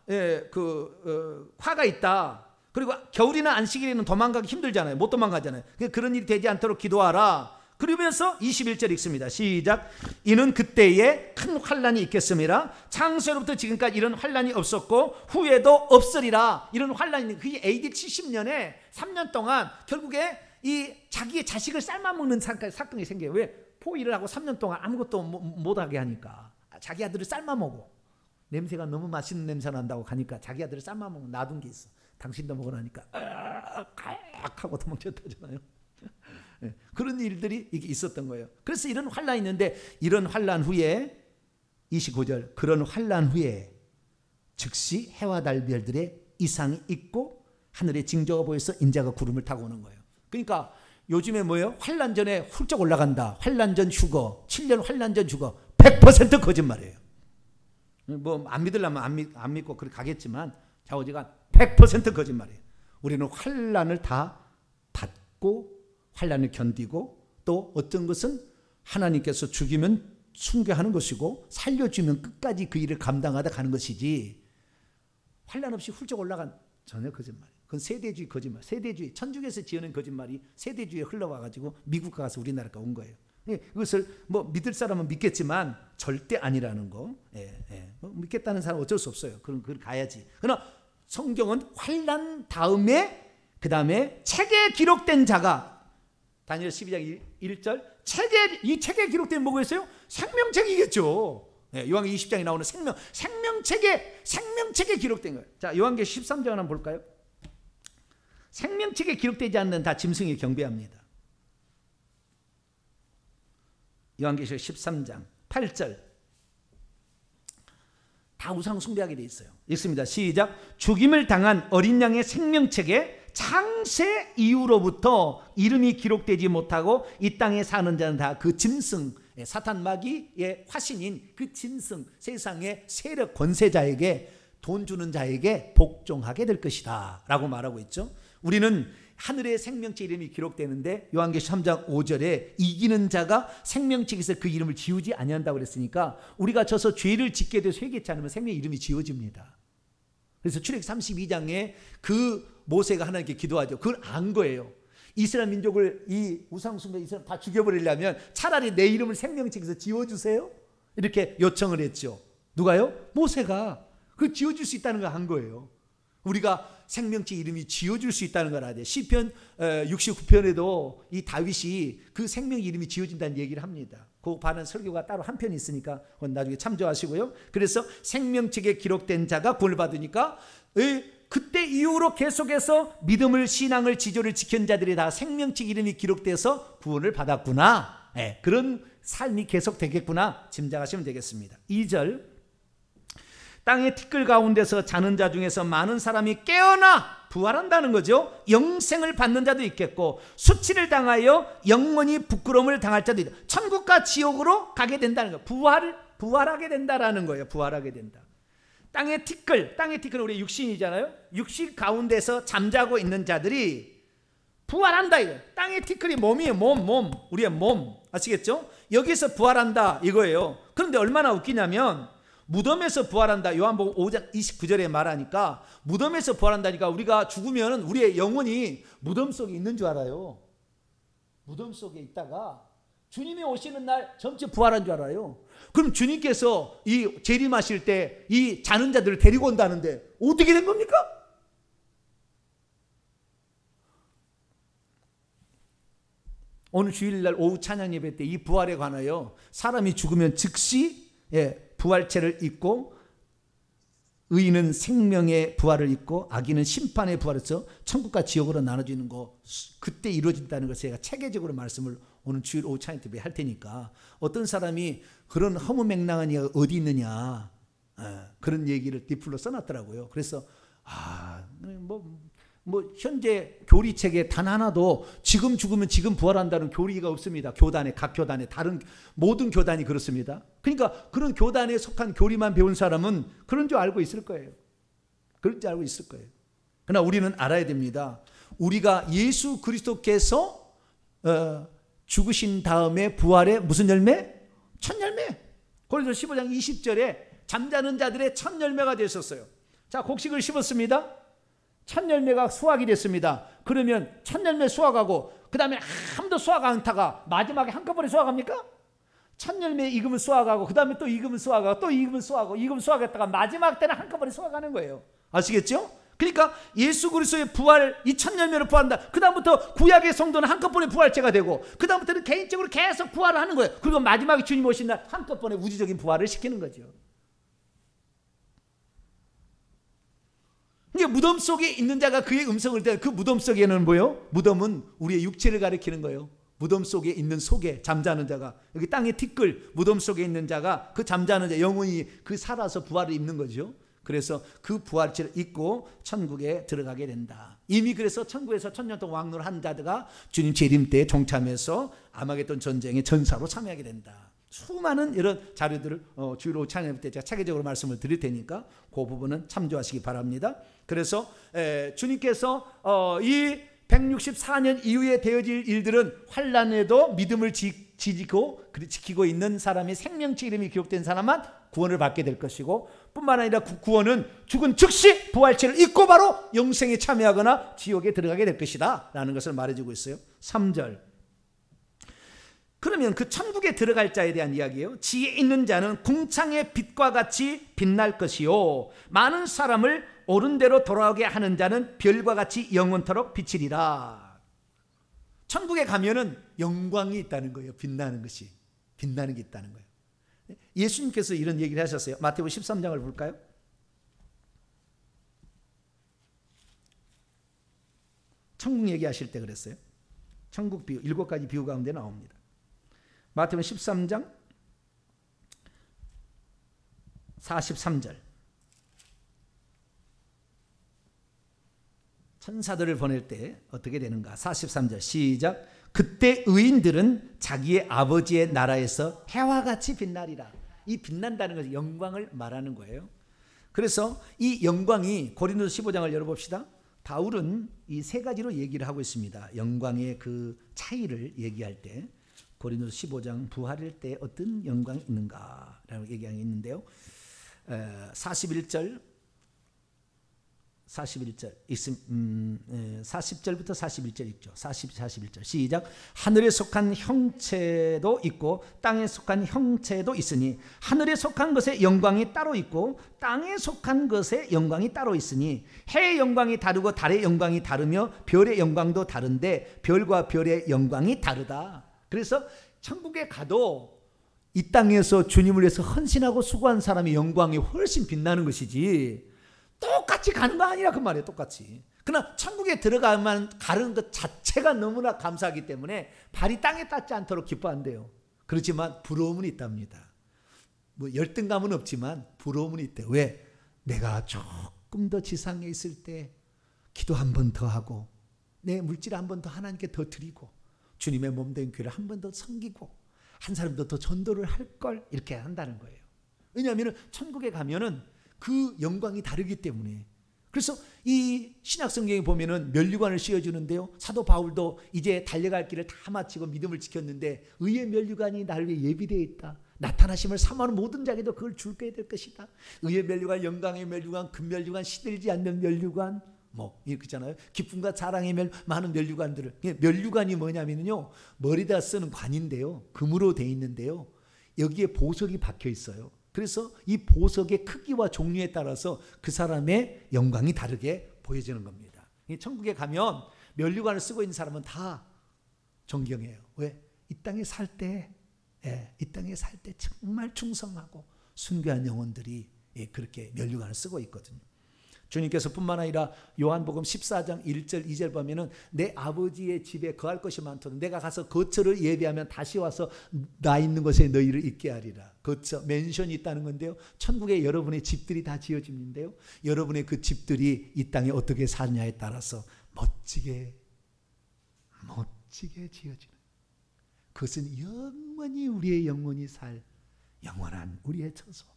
화가 있다. 그리고 겨울이나 안식일에는 도망가기 힘들잖아요. 못 도망가잖아요. 그런 일이 되지 않도록 기도하라. 그러면서 21절 읽습니다. 시작. 이는 그때에 큰 환란이 있겠음이라. 창세로부터 지금까지 이런 환란이 없었고 후에도 없으리라. 이런 환란이, 그게 AD 70년에 3년 동안 결국에 이 자기의 자식을 삶아먹는 사건이 생겨요. 왜? 포위를 하고 3년 동안 아무것도 못하게 하니까. 자기 아들을 삶아먹어. 냄새가 너무 맛있는 냄새 난다고 하니까 자기 아들을 삶아먹는 놔둔 게 있어. 당신도 먹으라니까 하고 도망쳤다잖아요. 그런 일들이 있었던 거예요. 그래서 이런 환란이 있는데, 이런 환란 후에 29절, 그런 환란 후에 즉시 해와 달 별들의 이상이 있고 하늘에 징조가 보여서 인자가 구름을 타고 오는 거예요. 그러니까 요즘에 뭐예요? 환란 전에 훌쩍 올라간다. 환란 전 휴거, 7년 환란 전 휴거. 100% 거짓말이에요. 뭐 안 믿으려면 안 믿고 그렇게 가겠지만 좌우지간 100% 거짓말이에요. 우리는 환란을 다 받고 환란을 견디고, 또 어떤 것은 하나님께서 죽이면 순교하는 것이고 살려주면 끝까지 그 일을 감당하다 가는 것이지, 환란 없이 훌쩍 올라간 전혀 거짓말이에요. 그건 세대주의 거짓말. 세대주의, 천주교에서 지어낸 거짓말이 세대주의에 흘러와가지고 미국 가서 우리나라가 온 거예요. 이것을 뭐 믿을 사람은 믿겠지만 절대 아니라는 거. 믿겠다는 사람은 어쩔 수 없어요. 그건 가야지. 그러나 성경은 환란 다음에, 그 다음에 책에 기록된 자가, 다니엘 12장 1절, 이 책에 기록된 뭐가 있어요? 생명책이겠죠. 요한계시록 20장에 나오는 생명책에 기록된 거예요. 자, 요한계시록 13장 한번 볼까요? 생명책에 기록되지 않는 다 짐승이 경배합니다. 요한계시록 13장 8절. 다 우상 숭배하게 돼 있어요. 읽습니다. 시작. 죽임을 당한 어린 양의 생명책에 창세 이후로부터 이름이 기록되지 못하고 이 땅에 사는 자는 다 그 짐승, 사탄 마귀의 화신인 그 짐승, 세상의 세력 권세자에게, 돈 주는 자에게 복종하게 될 것이다 라고 말하고 있죠. 우리는 하늘의 생명책 이름이 기록되는데 요한계시록 3장 5절에 이기는 자가 생명책에서 그 이름을 지우지 아니한다고 그랬으니까, 우리가 져서 죄를 짓게 돼서 회개치 않으면 생명 이름이 지워집니다. 그래서 출애굽 32장에 그 모세가 하나님께 기도하죠. 그걸 안 거예요. 이스라엘 민족을, 이 우상숭배 이스라엘 다 죽여버리려면 차라리 내 이름을 생명책에서 지워주세요, 이렇게 요청을 했죠. 누가요? 모세가. 그 지워줄 수 있다는 걸 한 거예요. 우리가 생명책 이름이 지워줄 수 있다는 걸 알아야 돼. 시편 69편에도 이 다윗이 그 생명 이름이 지워진다는 얘기를 합니다. 그 반은 설교가 따로 한 편이 있으니까 그건 나중에 참조하시고요. 그래서 생명책에 기록된 자가 구원을 받으니까 그때 이후로 계속해서 믿음을, 신앙을, 지조를 지킨 자들이 다 생명책 이름이 기록돼서 구원을 받았구나. 그런 삶이 계속 되겠구나 짐작하시면 되겠습니다. 2절. 땅의 티끌 가운데서 자는 자 중에서 많은 사람이 깨어나 부활한다는 거죠. 영생을 받는 자도 있겠고, 수치를 당하여 영원히 부끄러움을 당할 자도 있다. 천국과 지옥으로 가게 된다는 거예요. 부활하게 된다라는 거예요. 부활하게 된다. 땅의 티끌은 우리 육신이잖아요. 육신 가운데서 잠자고 있는 자들이 부활한다 이거예요. 땅의 티끌이 몸이에요. 몸 우리의 몸 아시겠죠? 여기서 부활한다 이거예요. 그런데 얼마나 웃기냐면 무덤에서 부활한다. 요한복음 5장 29절에 말하니까 무덤에서 부활한다니까 우리가 죽으면 우리의 영혼이 무덤 속에 있는 줄 알아요. 무덤 속에 있다가 주님이 오시는 날 전체 부활한 줄 알아요. 그럼 주님께서 이 재림하실 때 이 자는 자들을 데리고 온다는데 어떻게 된 겁니까? 오늘 주일날 오후 찬양 예배 때 이 부활에 관하여 사람이 죽으면 즉시 부활체를 입고 의인은 생명의 부활을 입고 악인은 심판의 부활에서 천국과 지옥으로 나눠지는 거 그때 이루어진다는 것을 제가 체계적으로 말씀을 오늘 주일 오후 찬양 예배 할 테니까 어떤 사람이 그런 허무맹랑한 이가 어디 있느냐 그런 얘기를 디플로 써놨더라고요. 그래서 현재 교리책에 단 하나도 지금 죽으면 지금 부활한다는 교리가 없습니다. 교단에 각 교단에 다른 모든 교단이 그렇습니다. 그러니까 그런 교단에 속한 교리만 배운 사람은 그런 줄 알고 있을 거예요. 그런 줄 알고 있을 거예요. 그러나 우리는 알아야 됩니다. 우리가 예수 그리스도께서 죽으신 다음에 부활의 무슨 열매? 첫 열매. 고린도서 15장 20절에 잠자는 자들의 첫 열매가 되셨어요. 자, 곡식을 심었습니다. 첫 열매가 수확이 됐습니다. 그러면 첫 열매 수확하고 그 다음에 아무도 수확 안 하다가 마지막에 한꺼번에 수확합니까? 첫 열매 익으면 수확하고 그 다음에 또 익으면 수확하고 또 익으면 수확하고 익으면 수확했다가 마지막 때는 한꺼번에 수확하는 거예요. 아시겠죠? 그러니까 예수 그리스도의 부활, 이 첫 열매로 부활한다. 그 다음부터 구약의 성도는 한꺼번에 부활체가 되고 그 다음부터는 개인적으로 계속 부활을 하는 거예요. 그리고 마지막에 주님 오신 날 한꺼번에 우주적인 부활을 시키는 거죠. 이게 무덤 속에 있는 자가 그의 음성을 듣는 그 무덤 속에는 뭐예요? 무덤은 우리의 육체를 가리키는 거예요. 무덤 속에 있는 속에 잠자는 자가 여기 땅의 티끌 무덤 속에 있는 자가 그 잠자는 자 영혼이 그 살아서 부활을 입는 거죠. 그래서 그 부활체를 입고 천국에 들어가게 된다. 이미 그래서 천국에서 천년 동안 왕노를 한 자들가 주님 재림 때에 동참해서 아마겟돈 전쟁의 전사로 참여하게 된다. 수많은 이런 자료들을 주일 오후 찬양 때 제가 체계적으로 말씀을 드릴 테니까 그 부분은 참조하시기 바랍니다. 그래서 주님께서 이 164년 이후에 되어질 일들은 환난에도 믿음을 지키고 있는 사람의 생명체 이름이 기록된 사람만 구원을 받게 될 것이고 뿐만 아니라 구원은 죽은 즉시 부활체를 입고 바로 영생에 참여하거나 지옥에 들어가게 될 것이다 라는 것을 말해주고 있어요. 3절 그러면 그 천국에 들어갈 자에 대한 이야기예요. 지혜 있는 자는 궁창의 빛과 같이 빛날 것이요 많은 사람을 옳은 대로 돌아오게 하는 자는 별과 같이 영원토록 비치리라. 천국에 가면은 영광이 있다는 거예요. 빛나는 것이. 빛나는 게 있다는 거예요. 예수님께서 이런 얘기를 하셨어요. 마태복음 13장을 볼까요? 천국 얘기하실 때 그랬어요. 천국 비유 7가지 비유 가운데 나옵니다. 마태복음 13장 43절 천사들을 보낼 때 어떻게 되는가? 43절 시작. 그때 의인들은 자기의 아버지의 나라에서 해와 같이 빛나리라. 이 빛난다는 것은 영광을 말하는 거예요. 그래서 이 영광이 고린도서 15장을 열어봅시다. 바울은 이 세 가지로 얘기를 하고 있습니다. 영광의 그 차이를 얘기할 때 고린도서 15장 부활일 때 어떤 영광이 있는가라고 얘기하고 있는데요. 41절부터 41절 있죠. 41절 시작. 하늘에 속한 형체도 있고 땅에 속한 형체도 있으니 하늘에 속한 것의 영광이 따로 있고 땅에 속한 것의 영광이 따로 있으니 해의 영광이 다르고 달의 영광이 다르며 별의 영광도 다른데 별과 별의 영광이 다르다. 그래서 천국에 가도 이 땅에서 주님을 위해서 헌신하고 수고한 사람의 영광이 훨씬 빛나는 것이지 똑같이 가는 거 아니라 그 말이에요. 똑같이. 그러나 천국에 들어가면 가는 것 자체가 너무나 감사하기 때문에 발이 땅에 닿지 않도록 기뻐한대요. 그렇지만 부러움은 있답니다. 뭐 열등감은 없지만 부러움은 있대요. 왜? 내가 조금 더 지상에 있을 때 기도 한 번 더 하고 내 물질 한 번 더 하나님께 더 드리고 주님의 몸된 교회를 한 번 더 섬기고 한 사람도 더 전도를 할 걸 이렇게 한다는 거예요. 왜냐하면 천국에 가면은 그 영광이 다르기 때문에. 그래서 이 신약 성경에 보면은 면류관을 씌워주는데요. 사도 바울도 이제 달려갈 길을 다 마치고 믿음을 지켰는데 의의 면류관이 나를 위해 예비되어 있다. 나타나심을 사모하는 모든 자에게도 그걸 줄게 될 것이다. 의의 면류관, 영광의 면류관, 금면류관, 시들지 않는 면류관, 뭐 이렇게 있잖아요. 기쁨과 자랑의 많은 면류관들을. 면류관이 뭐냐면요, 머리다 쓰는 관인데요, 금으로 돼 있는데요, 여기에 보석이 박혀 있어요. 그래서 이 보석의 크기와 종류에 따라서 그 사람의 영광이 다르게 보여지는 겁니다. 천국에 가면 면류관을 쓰고 있는 사람은 다 존경해요. 왜? 이 땅에 살 때, 이 땅에 살 때 정말 충성하고 순교한 영혼들이 그렇게 면류관을 쓰고 있거든요. 주님께서 뿐만 아니라 요한복음 14장 1절 2절 보면은 내 아버지의 집에 거할 것이 많도록 내가 가서 거처를 예비하면 다시 와서 나 있는 곳에 너희를 있게 하리라. 거처, 맨션이 있다는 건데요, 천국에 여러분의 집들이 다 지어지는데요, 여러분의 그 집들이 이 땅에 어떻게 사느냐에 따라서 멋지게 지어지는, 그것은 영원히 우리의 영혼이 살 영원한 우리의 처소.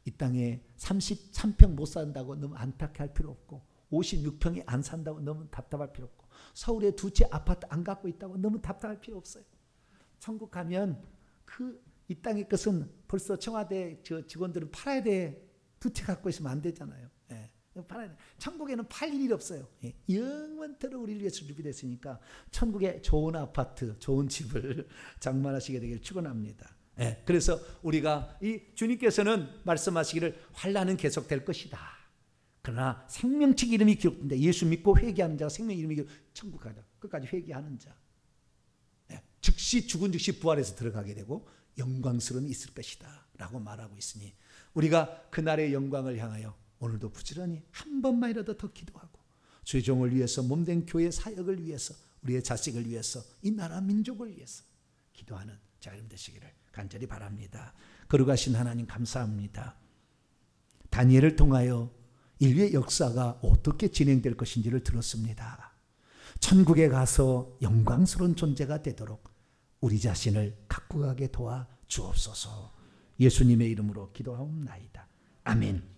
이 땅에 33평 못 산다고 너무 안타까울 필요 없고, 56평에 안 산다고 너무 답답할 필요 없고, 서울에 2채 아파트 안 갖고 있다고 너무 답답할 필요 없어요. 천국 가면 이 땅의 것은 벌써 청와대 직원들은 팔아야 돼. 2채 갖고 있으면 안 되잖아요. 팔아야 돼. 천국에는 팔 일이 없어요. 영원토록 우리를 위해서 준비됐으니까 천국에 좋은 아파트, 좋은 집을 장만하시게 되길 축원합니다. 그래서 우리가 이 주님께서는 말씀하시기를 환난은 계속될 것이다. 그러나 생명책 이름이 기록된다. 예수 믿고 회개하는 자가 생명 이름이 기록, 천국 가다. 끝까지 회개하는 자. 즉시 죽은 즉시 부활해서 들어가게 되고 영광스러움이 있을 것이다 라고 말하고 있으니, 우리가 그날의 영광을 향하여 오늘도 부지런히 한 번만이라도 더 기도하고 주의 종을 위해서, 몸된 교회 사역을 위해서, 우리의 자식을 위해서, 이 나라 민족을 위해서 기도하는 자 여러분 되시기를 간절히 바랍니다. 거룩하신 하나님 감사합니다. 다니엘을 통하여 인류의 역사가 어떻게 진행될 것인지를 들었습니다. 천국에 가서 영광스러운 존재가 되도록 우리 자신을 갖고 가게 도와 주옵소서. 예수님의 이름으로 기도하옵나이다. 아멘.